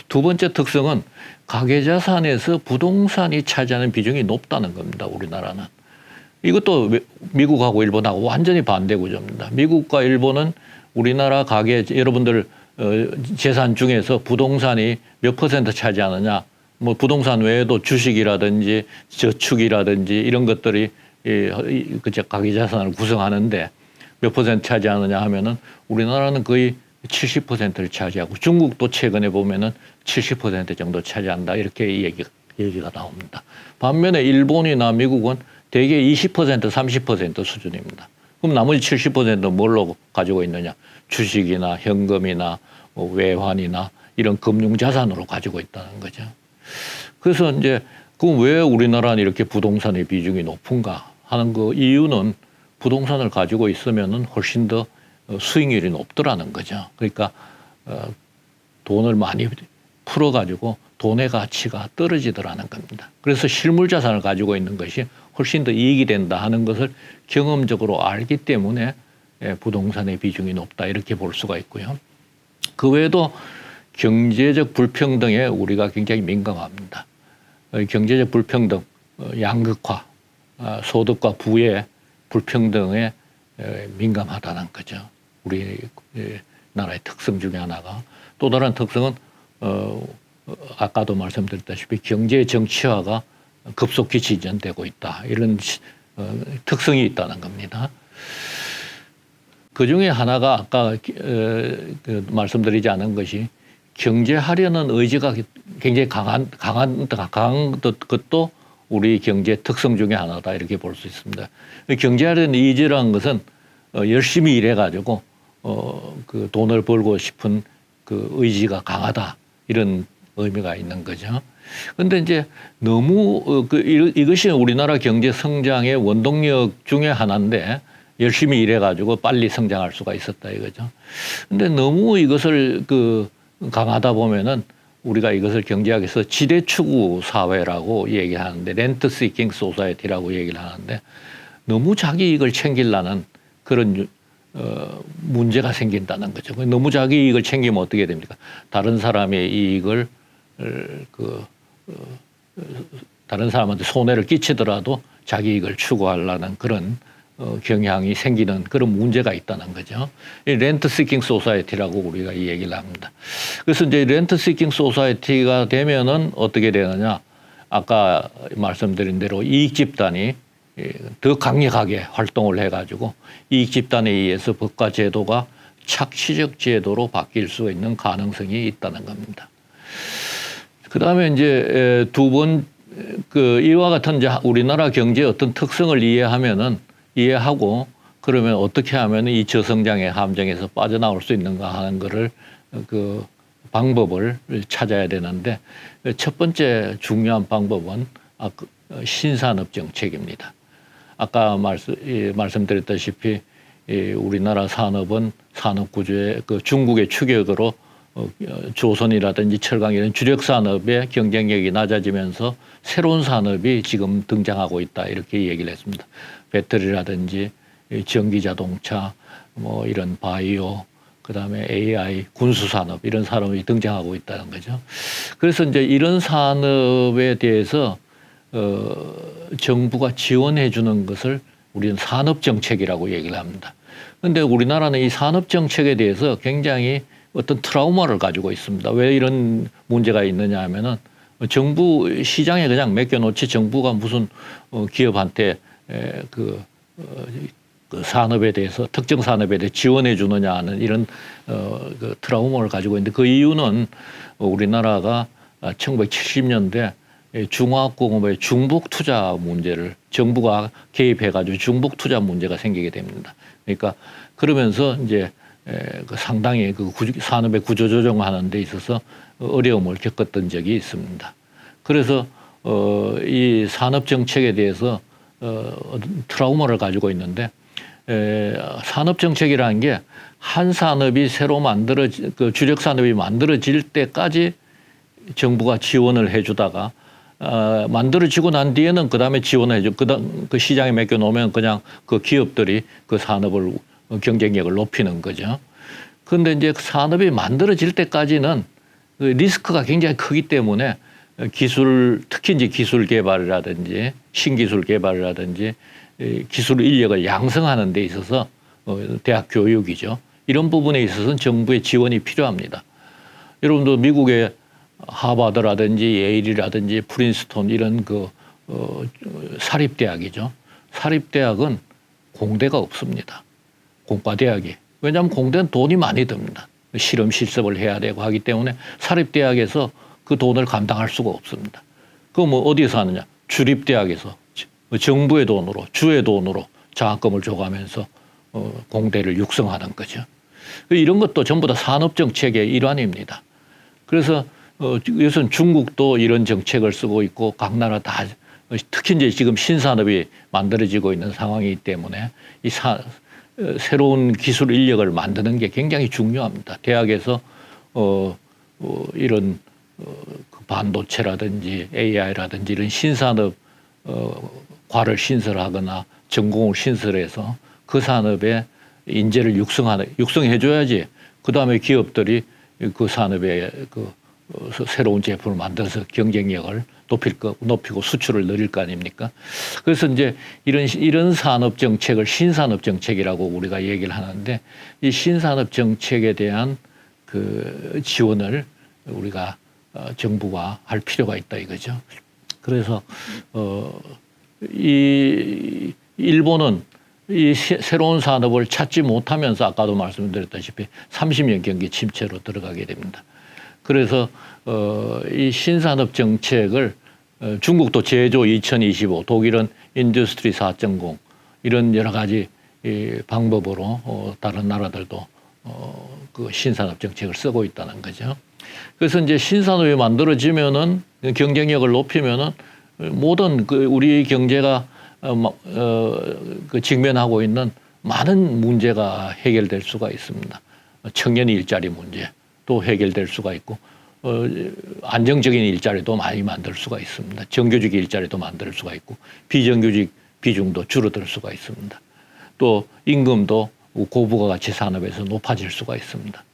두 번째 특성은 가계자산에서 부동산이 차지하는 비중이 높다는 겁니다. 우리나라는. 이것도 미국하고 일본하고 완전히 반대 구조입니다. 미국과 일본은 우리나라 가계 여러분들 재산 중에서 부동산이 몇 퍼센트 차지하느냐 뭐 부동산 외에도 주식이라든지 저축이라든지 이런 것들이 가계자산을 구성하는데 몇 퍼센트 차지하느냐 하면은 우리나라는 거의 70%를 차지하고 중국도 최근에 보면은 70% 정도 차지한다 이렇게 얘기가 나옵니다. 반면에 일본이나 미국은 대개 20% 30% 수준입니다. 그럼 나머지 70%는 뭘로 가지고 있느냐? 주식이나 현금이나 뭐 외환이나 이런 금융 자산으로 가지고 있다는 거죠. 그래서 이제 그럼 왜 우리나라는 이렇게 부동산의 비중이 높은가 하는 그 이유는 부동산을 가지고 있으면은 훨씬 더 수익률이 높더라는 거죠. 그러니까 돈을 많이 풀어가지고 돈의 가치가 떨어지더라는 겁니다. 그래서 실물 자산을 가지고 있는 것이 훨씬 더 이익이 된다 하는 것을 경험적으로 알기 때문에 부동산의 비중이 높다 이렇게 볼 수가 있고요. 그 외에도 경제적 불평등에 우리가 굉장히 민감합니다. 경제적 불평등, 양극화, 소득과 부의 불평등에 민감하다는 거죠. 우리 나라의 특성 중에 하나가. 또 다른 특성은 아까도 말씀드렸다시피 경제 정치화가 급속히 진전되고 있다. 이런 특성이 있다는 겁니다. 그 중에 하나가 아까 말씀드리지 않은 것이 경제하려는 의지가 굉장히 강한 것도 우리 경제 특성 중에 하나다 이렇게 볼 수 있습니다. 경제하려는 의지라는 것은 열심히 일해가지고 그 돈을 벌고 싶은 그 의지가 강하다 이런 의미가 있는 거죠. 그런데 이제 너무 이것이 우리나라 경제 성장의 원동력 중에 하나인데 열심히 일해가지고 빨리 성장할 수가 있었다 이거죠. 그런데 너무 이것을 강하다 보면은 우리가 이것을 경제학에서 지대추구 사회라고 얘기하는데 렌트 시킹 소사이티라고 얘기를 하는데 너무 자기 이익을 챙기려는 그런 문제가 생긴다는 거죠. 너무 자기 이익을 챙기면 어떻게 됩니까? 다른 사람의 이익을 다른 사람한테 손해를 끼치더라도 자기 이익을 추구하려는 그런 경향이 생기는 그런 문제가 있다는 거죠. 렌트 시킹 소사이티라고 우리가 이 얘기를 합니다. 그래서 이제 렌트 시킹 소사이티가 되면은 어떻게 되느냐? 아까 말씀드린 대로 이익 집단이 더 강력하게 활동을 해가지고 이익 집단에 의해서 법과 제도가 착취적 제도로 바뀔 수 있는 가능성이 있다는 겁니다. 그 다음에 이제 이와 같은 이제 우리나라 경제의 어떤 특성을 이해하고 그러면 어떻게 하면 이 저성장의 함정에서 빠져나올 수 있는가 하는 거를 그 방법을 찾아야 되는데 첫 번째 중요한 방법은 신산업 정책입니다. 아까 말씀드렸다시피 우리나라 산업은 산업 구조의 중국의 추격으로 조선이라든지 철강 이런 주력 산업의 경쟁력이 낮아지면서 새로운 산업이 지금 등장하고 있다 이렇게 얘기를 했습니다. 배터리라든지 전기 자동차 뭐 이런 바이오 그다음에 AI 군수 산업 이런 산업이 등장하고 있다는 거죠. 그래서 이제 이런 산업에 대해서 정부가 지원해 주는 것을 우리는 산업 정책이라고 얘기를 합니다. 그런데 우리나라는 이 산업 정책에 대해서 굉장히 어떤 트라우마를 가지고 있습니다. 왜 이런 문제가 있느냐 하면은 정부 시장에 그냥 맡겨놓지 정부가 무슨 기업한테 그 산업에 대해서 특정 산업에 대해 지원해 주느냐 하는 이런 그 트라우마를 가지고 있는데 그 이유는 우리나라가 1970년대 중화학공업의 중복 투자 문제를 정부가 개입해가지고 중복 투자 문제가 생기게 됩니다. 그러니까 그러면서 이제 상당히 그 산업의 구조 조정하는 데 있어서 어려움을 겪었던 적이 있습니다. 그래서 이 산업 정책에 대해서 트라우마를 가지고 있는데 산업 정책이라는 게 한 산업이 새로 그 주력 산업이 만들어질 때까지 정부가 지원을 해주다가 만들어지고 난 뒤에는 그 다음에 지원을 해줘. 그 시장에 맡겨놓으면 그냥 그 기업들이 그 산업을 경쟁력을 높이는 거죠. 그런데 이제 산업이 만들어질 때까지는 그 리스크가 굉장히 크기 때문에 특히 이제 기술 개발이라든지 신기술 개발이라든지 기술 인력을 양성하는 데 있어서 대학 교육이죠. 이런 부분에 있어서는 정부의 지원이 필요합니다. 여러분도 미국의 하버드라든지 예일이라든지 프린스턴 이런 사립대학이죠. 사립대학은 공대가 없습니다. 공과대학이. 왜냐하면 공대는 돈이 많이 듭니다. 실험 실습을 해야 되고 하기 때문에 사립대학에서 그 돈을 감당할 수가 없습니다. 그거 뭐 어디서 하느냐? 주립대학에서 정부의 돈으로 주의 돈으로 장학금을 줘가면서 공대를 육성하는 거죠. 이런 것도 전부 다 산업정책의 일환입니다. 그래서 요즘 중국도 이런 정책을 쓰고 있고 각 나라 다 특히 이제 지금 신산업이 만들어지고 있는 상황이기 때문에 새로운 기술 인력을 만드는 게 굉장히 중요합니다. 대학에서 이런 그 반도체라든지 AI라든지 이런 신산업 과를 신설하거나 전공을 신설해서 그 산업에 인재를 육성해줘야지. 그 다음에 기업들이 그 산업에 새로운 제품을 만들어서 경쟁력을 높이고 수출을 늘릴 거 아닙니까? 그래서 이제 이런 산업 정책을 신산업 정책이라고 우리가 얘기를 하는데 이 신산업 정책에 대한 그 지원을 우리가 정부가 할 필요가 있다 이거죠. 그래서 이 일본은 이 새로운 산업을 찾지 못하면서 아까도 말씀드렸다시피 30년 경기 침체로 들어가게 됩니다. 그래서 이 신산업 정책을 중국도 제조 2025, 독일은 인더스트리 4.0 이런 여러 가지 방법으로 다른 나라들도 그 신산업 정책을 쓰고 있다는 거죠. 그래서 이제 신산업이 만들어지면은 경쟁력을 높이면은 모든 그 우리 경제가 그 직면하고 있는 많은 문제가 해결될 수가 있습니다. 청년 일자리 문제 또 해결될 수가 있고 안정적인 일자리도 많이 만들 수가 있습니다. 정규직 일자리도 만들 수가 있고 비정규직 비중도 줄어들 수가 있습니다. 또 임금도 고부가가치 산업에서 높아질 수가 있습니다.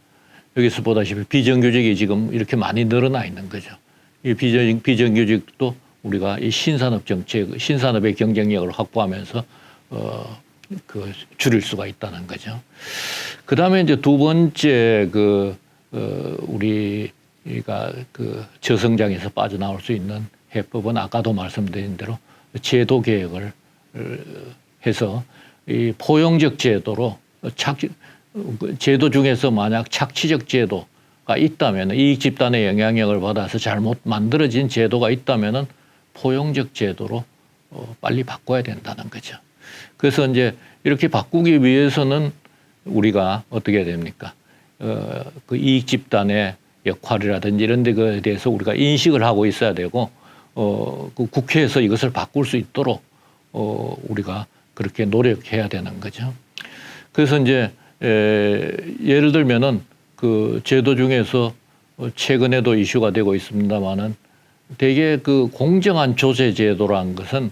여기서 보다시피 비정규직이 지금 이렇게 많이 늘어나 있는 거죠. 이 비정규직도 우리가 이 신산업 정책, 신산업의 경쟁력을 확보하면서 줄일 수가 있다는 거죠. 그 다음에 이제 두 번째 우리가 저성장에서 빠져나올 수 있는 해법은 아까도 말씀드린 대로 제도 개혁을 해서 이 포용적 제도로 제도 중에서 만약 착취적 제도가 있다면 이익 집단의 영향력을 받아서 잘못 만들어진 제도가 있다면은 포용적 제도로 빨리 바꿔야 된다는 거죠. 그래서 이제 이렇게 바꾸기 위해서는 우리가 어떻게 해야 됩니까? 그 이익 집단의 역할이라든지 이런 데에 대해서 우리가 인식을 하고 있어야 되고 그 국회에서 이것을 바꿀 수 있도록 우리가 그렇게 노력해야 되는 거죠. 그래서 이제 예를 들면은 그 제도 중에서 최근에도 이슈가 되고 있습니다만은 대개 그 공정한 조세 제도라는 것은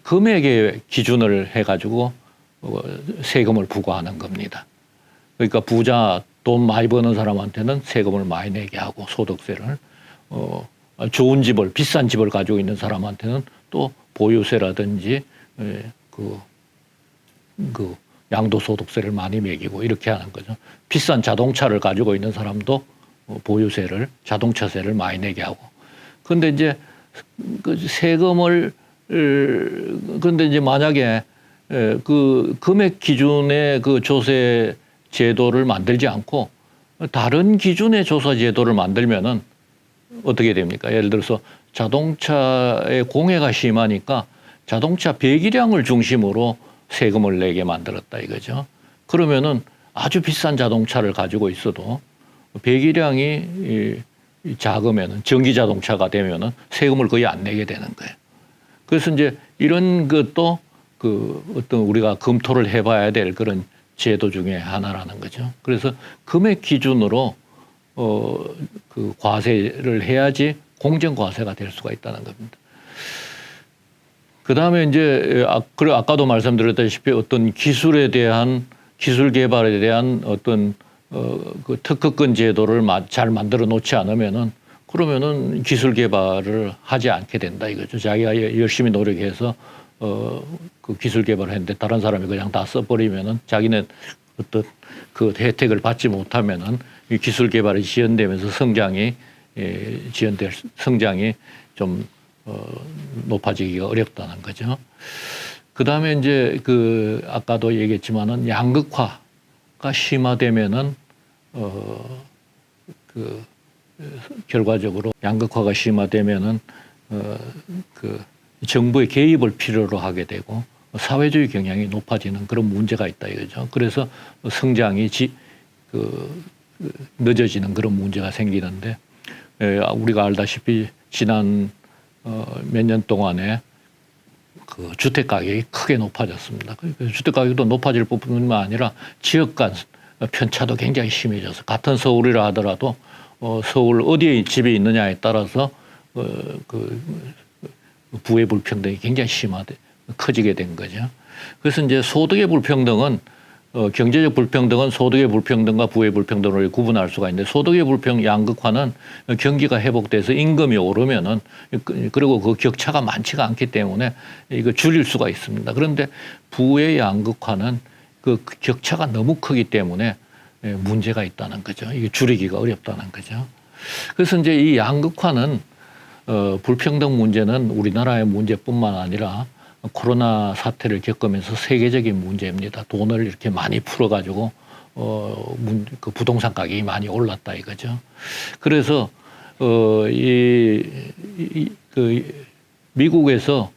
금액의 기준을 해가지고 세금을 부과하는 겁니다. 그러니까 부자 돈 많이 버는 사람한테는 세금을 많이 내게 하고 소득세를 좋은 집을 비싼 집을 가지고 있는 사람한테는 또 보유세라든지 그 양도소득세를 많이 매기고 이렇게 하는 거죠. 비싼 자동차를 가지고 있는 사람도 보유세를 자동차세를 많이 내게 하고. 그런데 이제 그 세금을 그런데 이제 만약에 그 금액 기준의 그 조세 제도를 만들지 않고 다른 기준의 조사 제도를 만들면은 어떻게 됩니까? 예를 들어서 자동차의 공해가 심하니까 자동차 배기량을 중심으로 세금을 내게 만들었다 이거죠. 그러면은 아주 비싼 자동차를 가지고 있어도 배기량이 작으면은 전기 자동차가 되면은 세금을 거의 안 내게 되는 거예요. 그래서 이제 이런 것도 그 어떤 우리가 검토를 해봐야 될 그런 제도 중에 하나라는 거죠. 그래서 금액 기준으로 그 과세를 해야지 공정과세가 될 수가 있다는 겁니다. 그 다음에 이제 아까도 말씀드렸다시피 어떤 기술에 대한 기술 개발에 대한 어떤 그 특허권 제도를 잘 만들어 놓지 않으면은 그러면은 기술 개발을 하지 않게 된다 이거죠. 자기가 열심히 노력해서 그 기술 개발을 했는데 다른 사람이 그냥 다 써버리면은 자기는 어떤 그 혜택을 받지 못하면은 이 기술 개발이 지연되면서 성장이 좀 높아지기가 어렵다는 거죠. 그 다음에 이제 그 아까도 얘기했지만은 양극화가 심화되면은 그 결과적으로 양극화가 심화되면은 그 정부의 개입을 필요로 하게 되고 사회주의 경향이 높아지는 그런 문제가 있다 이거죠. 그래서 성장이 늦어지는 그런 문제가 생기는데 우리가 알다시피 지난 몇 년 동안에 그 주택 가격이 크게 높아졌습니다. 주택 가격도 높아질 뿐만 아니라 지역 간 편차도 굉장히 심해져서 같은 서울이라 하더라도 서울 어디에 집이 있느냐에 따라서 그 부의 불평등이 굉장히 커지게 된 거죠. 그래서 이제 소득의 불평등은 경제적 불평등은 소득의 불평등과 부의 불평등을 구분할 수가 있는데 소득의 양극화는 경기가 회복돼서 임금이 오르면은 그리고 그 격차가 많지가 않기 때문에 이거 줄일 수가 있습니다. 그런데 부의 양극화는 그 격차가 너무 크기 때문에 문제가 있다는 거죠. 이게 줄이기가 어렵다는 거죠. 그래서 이제 이 양극화는 불평등 문제는 우리나라의 문제뿐만 아니라 코로나 사태를 겪으면서 세계적인 문제입니다. 돈을 이렇게 많이 풀어가지고 그 부동산 가격이 많이 올랐다 이거죠. 그래서 미국에서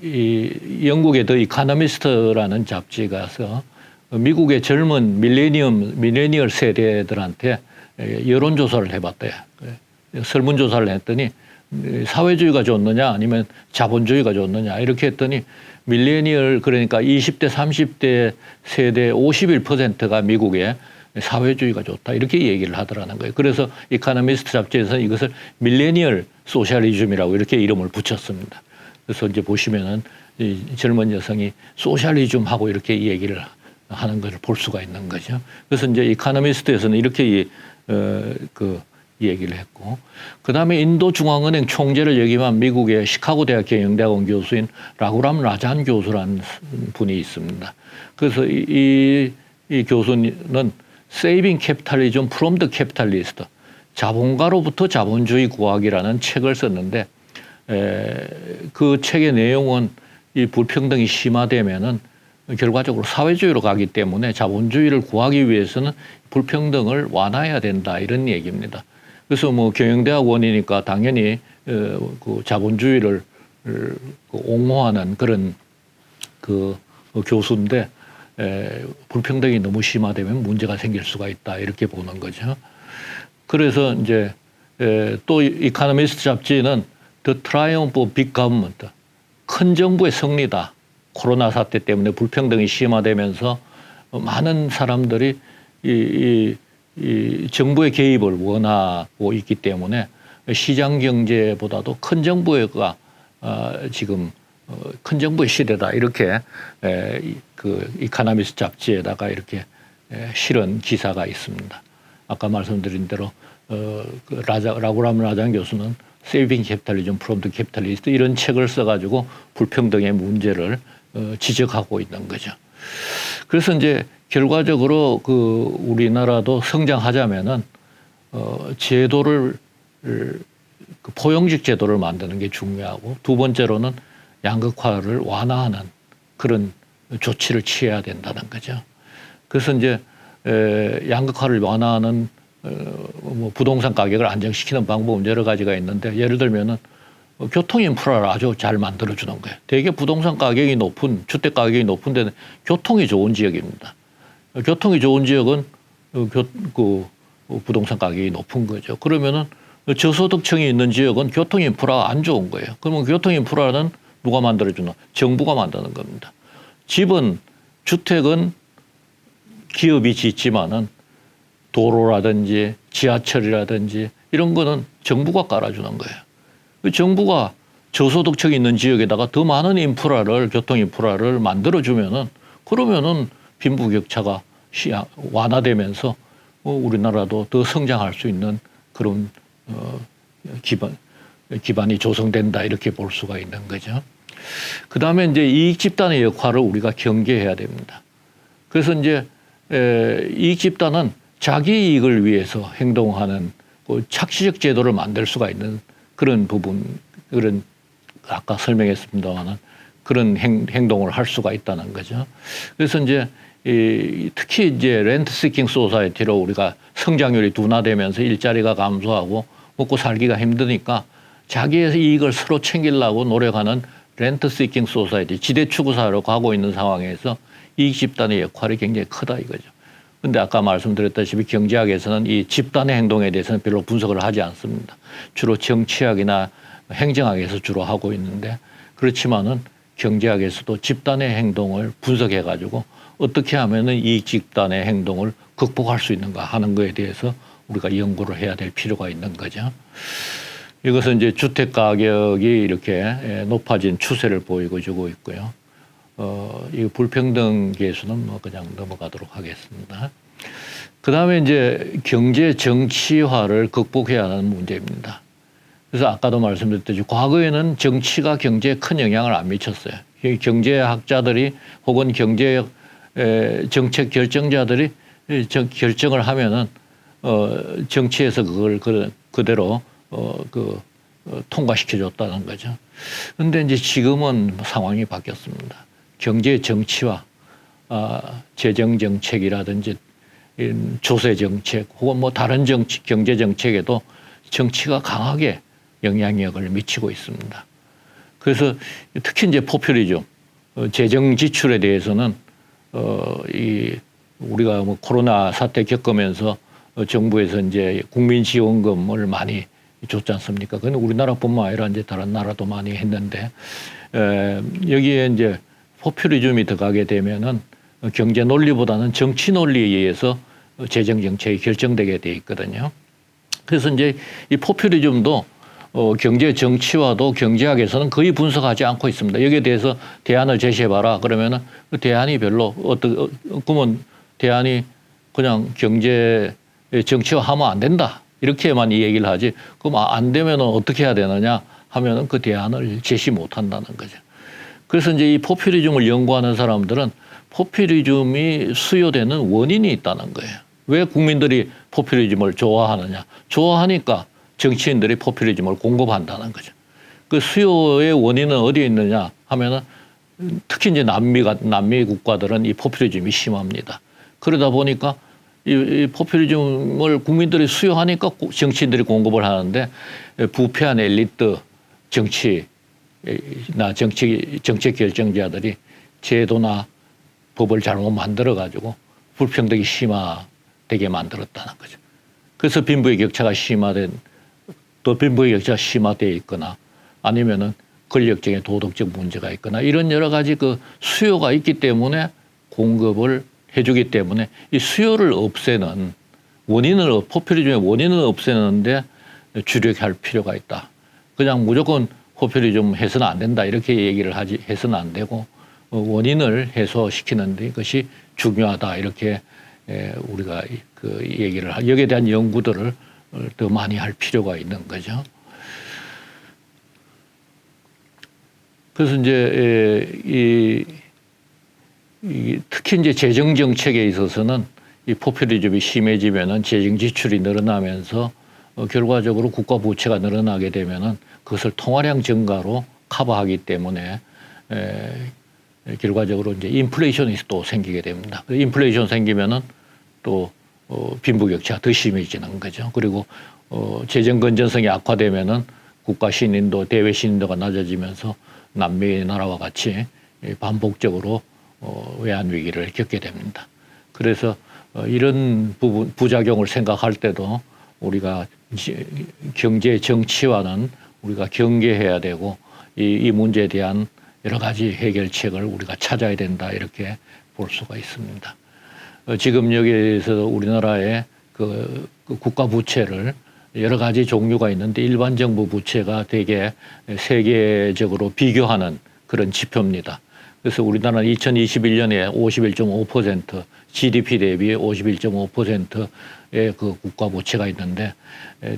이 영국의 더 이코노미스트라는 잡지가서 미국의 젊은 밀레니얼 세대들한테 여론조사를 해봤대요. 설문조사를 했더니 사회주의가 좋느냐 아니면 자본주의가 좋느냐 이렇게 했더니 밀레니얼 그러니까 20대 30대 세대 51%가 미국에 사회주의가 좋다 이렇게 얘기를 하더라는 거예요. 그래서 이코노미스트 잡지에서 이것을 밀레니얼 소셜리즘이라고 이렇게 이름을 붙였습니다. 그래서 이제 보시면은 이 젊은 여성이 소셜리즘하고 이렇게 얘기를 하는 것을 볼 수가 있는 거죠. 그래서 이제 이코노미스트에서는 이렇게 얘기를 했고, 그 다음에 인도중앙은행 총재를 역임한 미국의 시카고 대학 경영대학원 교수인 라구람 라잔 교수라는 분이 있습니다. 그래서 이 교수는 Saving Capitalism from the Capitalist, 자본가로부터 자본주의 구하기라는 책을 썼는데 그 책의 내용은 이 불평등이 심화되면은 결과적으로 사회주의로 가기 때문에 자본주의를 구하기 위해서는 불평등을 완화해야 된다 이런 얘기입니다. 그래서 뭐 경영대학원이니까 당연히 그 자본주의를 옹호하는 그런 그 교수인데 불평등이 너무 심화되면 문제가 생길 수가 있다 이렇게 보는 거죠. 그래서 이제 또 이코노미스트 잡지는 The Triumph of Big Government, 큰 정부의 승리다. 코로나 사태 때문에 불평등이 심화되면서 많은 사람들이 이 정부의 개입을 원하고 있기 때문에 시장 경제보다도 큰 정부가 지금 큰 정부의 시대다 이렇게 그 이코노미스트 잡지에다가 이렇게 실은 기사가 있습니다. 아까 말씀드린 대로 라구람 라잔 교수는 Saving Capitalism from the Capitalist 이런 책을 써가지고 불평등의 문제를 지적하고 있는 거죠. 그래서 이제 결과적으로 그 우리나라도 성장하자면은 제도를 그 포용적 제도를 만드는 게 중요하고 두 번째로는 양극화를 완화하는 그런 조치를 취해야 된다는 거죠. 그래서 이제 양극화를 완화하는 뭐 부동산 가격을 안정시키는 방법은 여러 가지가 있는데 예를 들면은 교통 인프라를 아주 잘 만들어주는 거예요. 대개 부동산 가격이 높은 주택 가격이 높은 데는 교통이 좋은 지역입니다. 교통이 좋은 지역은 그 부동산 가격이 높은 거죠. 그러면은 저소득층이 있는 지역은 교통 인프라가 안 좋은 거예요. 그러면 교통 인프라는 누가 만들어주나? 정부가 만드는 겁니다. 집은 주택은 기업이 짓지만은 도로라든지 지하철이라든지 이런 거는 정부가 깔아주는 거예요. 정부가 저소득층이 있는 지역에다가 더 많은 인프라를 교통 인프라를 만들어주면은 그러면은 빈부격차가 완화되면서 우리나라도 더 성장할 수 있는 그런 기반이 조성된다 이렇게 볼 수가 있는 거죠. 그 다음에 이제 이익 집단의 역할을 우리가 경계해야 됩니다. 그래서 이제 이익 집단은 자기 이익을 위해서 행동하는 착시적 제도를 만들 수가 있는 그런 부분, 그런 아까 설명했습니다만은 그런 행동을 할 수가 있다는 거죠. 그래서 이제 특히 이제 렌트 시킹 소사이티로 우리가 성장률이 둔화되면서 일자리가 감소하고 먹고 살기가 힘드니까 자기의 이익을 서로 챙기려고 노력하는 렌트 시킹 소사이티, 지대 추구 사회로 가고 있는 상황에서 이익 집단의 역할이 굉장히 크다 이거죠. 근데 아까 말씀드렸다시피 경제학에서는 이 집단의 행동에 대해서는 별로 분석을 하지 않습니다. 주로 정치학이나 행정학에서 주로 하고 있는데, 그렇지만은 경제학에서도 집단의 행동을 분석해 가지고 어떻게 하면은 이 집단의 행동을 극복할 수 있는가 하는 거에 대해서 우리가 연구를 해야 될 필요가 있는 거죠. 이것은 이제 주택 가격이 이렇게 높아진 추세를 보여주고 있고요. 이 불평등 계수는 뭐 그냥 넘어가도록 하겠습니다. 그 다음에 이제 경제 정치화를 극복해야 하는 문제입니다. 그래서 아까도 말씀드렸듯이 과거에는 정치가 경제에 큰 영향을 안 미쳤어요. 경제학자들이 혹은 경제 정책 결정자들이 결정을 하면은 정치에서 그걸 그대로 통과시켜 줬다는 거죠. 그런데 이제 지금은 상황이 바뀌었습니다. 경제 정치화, 재정 정책이라든지 조세 정책 혹은 뭐 다른 정치, 경제 정책에도 정치가 강하게 영향력을 미치고 있습니다. 그래서 특히 이제 포퓰리즘, 재정 지출에 대해서는 우리가 뭐 코로나 사태 겪으면서 정부에서 이제 국민지원금을 많이 줬지 않습니까? 그건 우리나라뿐만 아니라 이제 다른 나라도 많이 했는데, 여기에 이제 포퓰리즘이 들어가게 되면은 경제 논리보다는 정치 논리에 의해서 재정 정책이 결정되게 돼 있거든요. 그래서 이제 이 포퓰리즘도 경제 정치와도 경제학에서는 거의 분석하지 않고 있습니다. 여기에 대해서 대안을 제시해봐라. 그러면은 그 대안이 별로 그러면 대안이 그냥 경제 정치화하면 안 된다. 이렇게만 이 얘기를 하지. 그럼 안 되면 어떻게 해야 되느냐 하면은 그 대안을 제시 못 한다는 거죠. 그래서 이제 이 포퓰리즘을 연구하는 사람들은 포퓰리즘이 수요되는 원인이 있다는 거예요. 왜 국민들이 포퓰리즘을 좋아하느냐? 좋아하니까 정치인들이 포퓰리즘을 공급한다는 거죠. 그 수요의 원인은 어디에 있느냐 하면은 특히 이제 남미 국가들은 이 포퓰리즘이 심합니다. 그러다 보니까 이 포퓰리즘을 국민들이 수요하니까 정치인들이 공급을 하는데, 부패한 엘리트 정치나 정책 결정자들이 제도나 법을 잘못 만들어 가지고 불평등이 심화되게 만들었다는 거죠. 그래서 빈부의 격차가 또 빈부의 격차가 심화되어 있거나 아니면은 권력적인 도덕적 문제가 있거나 이런 여러 가지 그 수요가 있기 때문에 공급을 해주기 때문에 이 수요를 없애는 포퓰리즘의 원인을 없애는데 주력할 필요가 있다. 그냥 무조건 포퓰리즘 해서는 안 된다 이렇게 얘기를 해서는 안 되고 원인을 해소시키는 데 이것이 중요하다 이렇게 우리가 그 얘기를 여기에 대한 연구들을 더 많이 할 필요가 있는 거죠. 그래서 이제 특히 이제 재정 정책에 있어서는 이 포퓰리즘이 심해지면은 재정 지출이 늘어나면서 결과적으로 국가 부채가 늘어나게 되면은 그것을 통화량 증가로 커버하기 때문에 결과적으로 이제 인플레이션이 또 생기게 됩니다. 인플레이션 생기면은 또 빈부격차가 더 심해지는 거죠. 그리고 재정 건전성이 악화되면은 국가 신인도 대외 신인도가 낮아지면서 남미 나라와 같이 반복적으로 외환 위기를 겪게 됩니다. 그래서 이런 부작용을 생각할 때도 우리가 경제 정치와는 우리가 경계해야 되고 이 문제에 대한 여러 가지 해결책을 우리가 찾아야 된다 이렇게 볼 수가 있습니다. 지금 여기에서 우리나라의 그 국가 부채를 여러 가지 종류가 있는데 일반 정부 부채가 되게 세계적으로 비교하는 그런 지표입니다. 그래서 우리나라는 2021년에 51.5% GDP 대비 51.5%의 그 국가 부채가 있는데,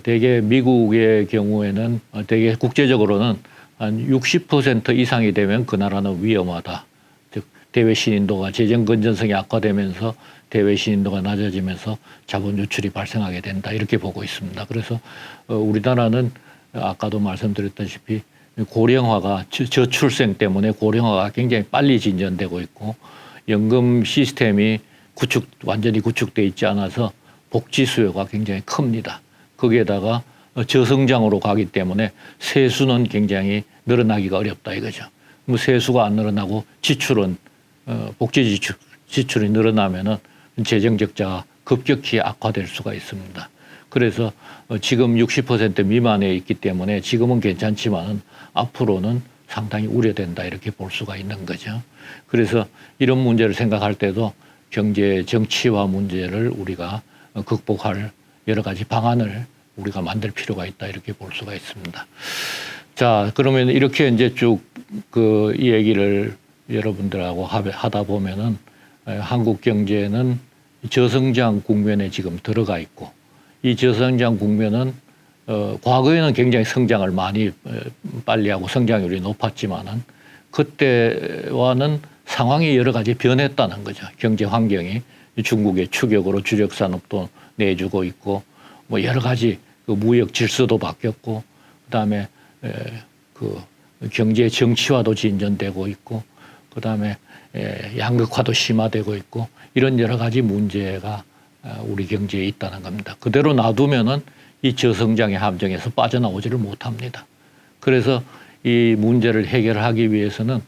대개 미국의 경우에는 대개 국제적으로는 한 60% 이상이 되면 그 나라는 위험하다. 즉 대외 신인도가 재정 건전성이 악화되면서 대외 신인도가 낮아지면서 자본 유출이 발생하게 된다 이렇게 보고 있습니다. 그래서 우리나라는 아까도 말씀드렸다시피 고령화가 저출생 때문에 고령화가 굉장히 빨리 진전되고 있고 연금 시스템이 완전히 구축돼 있지 않아서 복지 수요가 굉장히 큽니다. 거기에다가 저성장으로 가기 때문에 세수는 굉장히 늘어나기가 어렵다 이거죠. 뭐 세수가 안 늘어나고 지출은 복지 지출이 늘어나면은 재정 적자가 급격히 악화될 수가 있습니다. 그래서 지금 60% 미만에 있기 때문에 지금은 괜찮지만은 앞으로는 상당히 우려된다 이렇게 볼 수가 있는 거죠. 그래서 이런 문제를 생각할 때도 경제 정치화 문제를 우리가 극복할 여러 가지 방안을 우리가 만들 필요가 있다 이렇게 볼 수가 있습니다. 자, 그러면 이렇게 이제 쭉 이 얘기를 여러분들하고 하다 보면은 한국 경제는 저성장 국면에 지금 들어가 있고 이 저성장 국면은 과거에는 굉장히 성장을 많이 빨리 하고 성장률이 높았지만은 그때와는 상황이 여러 가지 변했다는 거죠. 경제 환경이 중국의 추격으로 주력 산업도 내주고 있고 뭐 여러 가지 그 무역 질서도 바뀌었고 그다음에 그 경제 정치화도 진전되고 있고 그다음에 양극화도 심화되고 있고 이런 여러 가지 문제가 우리 경제에 있다는 겁니다. 그대로 놔두면은 이 저성장의 함정에서 빠져나오지를 못합니다. 그래서 이 문제를 해결하기 위해서는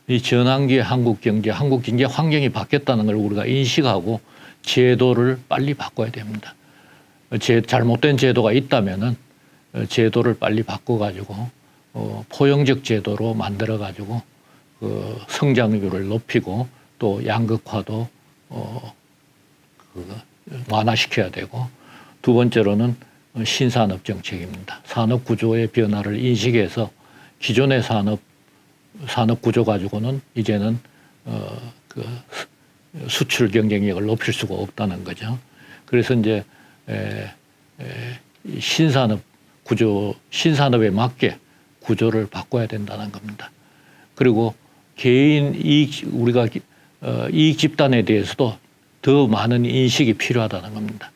이 전환기의 한국 경제 환경이 바뀌었다는 걸 우리가 인식하고 제도를 빨리 바꿔야 됩니다. 잘못된 제도가 있다면은 제도를 빨리 바꿔가지고 포용적 제도로 만들어가지고 그 성장률을 높이고 또 양극화도 완화시켜야 되고 두 번째로는 신산업 정책입니다. 산업 구조의 변화를 인식해서 기존의 산업 구조 가지고는 이제는 그 수출 경쟁력을 높일 수가 없다는 거죠. 그래서 이제 신산업에 맞게 구조를 바꿔야 된다는 겁니다. 그리고 개인 우리가 이익 집단에 대해서도 더 많은 인식이 필요하다는 겁니다.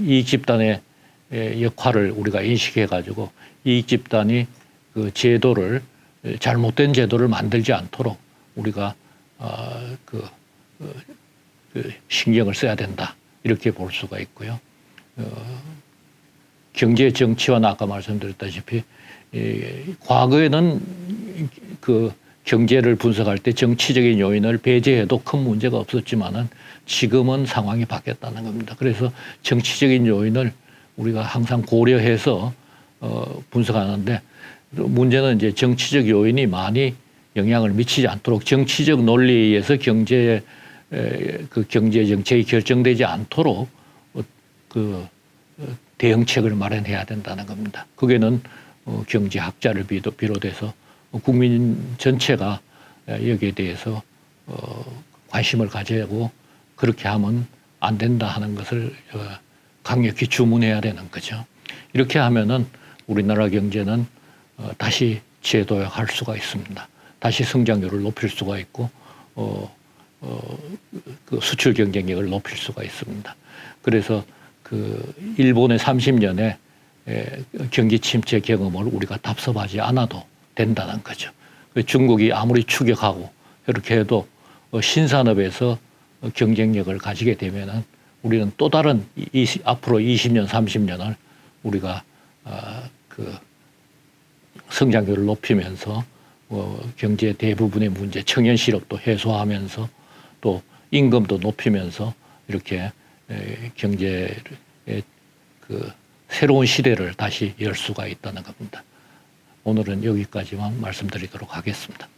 이익 집단의 역할을 우리가 인식해 가지고 이익 집단이 그 제도를 잘못된 제도를 만들지 않도록 우리가 신경을 써야 된다 이렇게 볼 수가 있고요. 경제 정치화는 아까 말씀드렸다시피 과거에는 그 경제를 분석할 때 정치적인 요인을 배제해도 큰 문제가 없었지만은 지금은 상황이 바뀌었다는 겁니다. 그래서 정치적인 요인을 우리가 항상 고려해서 분석하는데 문제는 이제 정치적 요인이 많이 영향을 미치지 않도록 정치적 논리에 의해서 경제 정책이 결정되지 않도록 대응책을 마련해야 된다는 겁니다. 거기에는 경제학자를 비롯해서 국민 전체가 여기에 대해서 관심을 가지고 그렇게 하면 안 된다 하는 것을 강력히 주문해야 되는 거죠. 이렇게 하면은 우리나라 경제는 다시 재도약할 수가 있습니다. 다시 성장률을 높일 수가 있고 그 수출 경쟁력을 높일 수가 있습니다. 그래서 그 일본의 30년의 경기 침체 경험을 우리가 답습하지 않아도 된다는 거죠. 중국이 아무리 추격하고 이렇게 해도 신산업에서 경쟁력을 가지게 되면은 우리는 또 다른 앞으로 20년, 30년을 우리가 그 성장률을 높이면서 경제 대부분의 문제, 청년 실업도 해소하면서 또 임금도 높이면서 이렇게 경제의 그 새로운 시대를 다시 열 수가 있다는 겁니다. 오늘은 여기까지만 말씀드리도록 하겠습니다.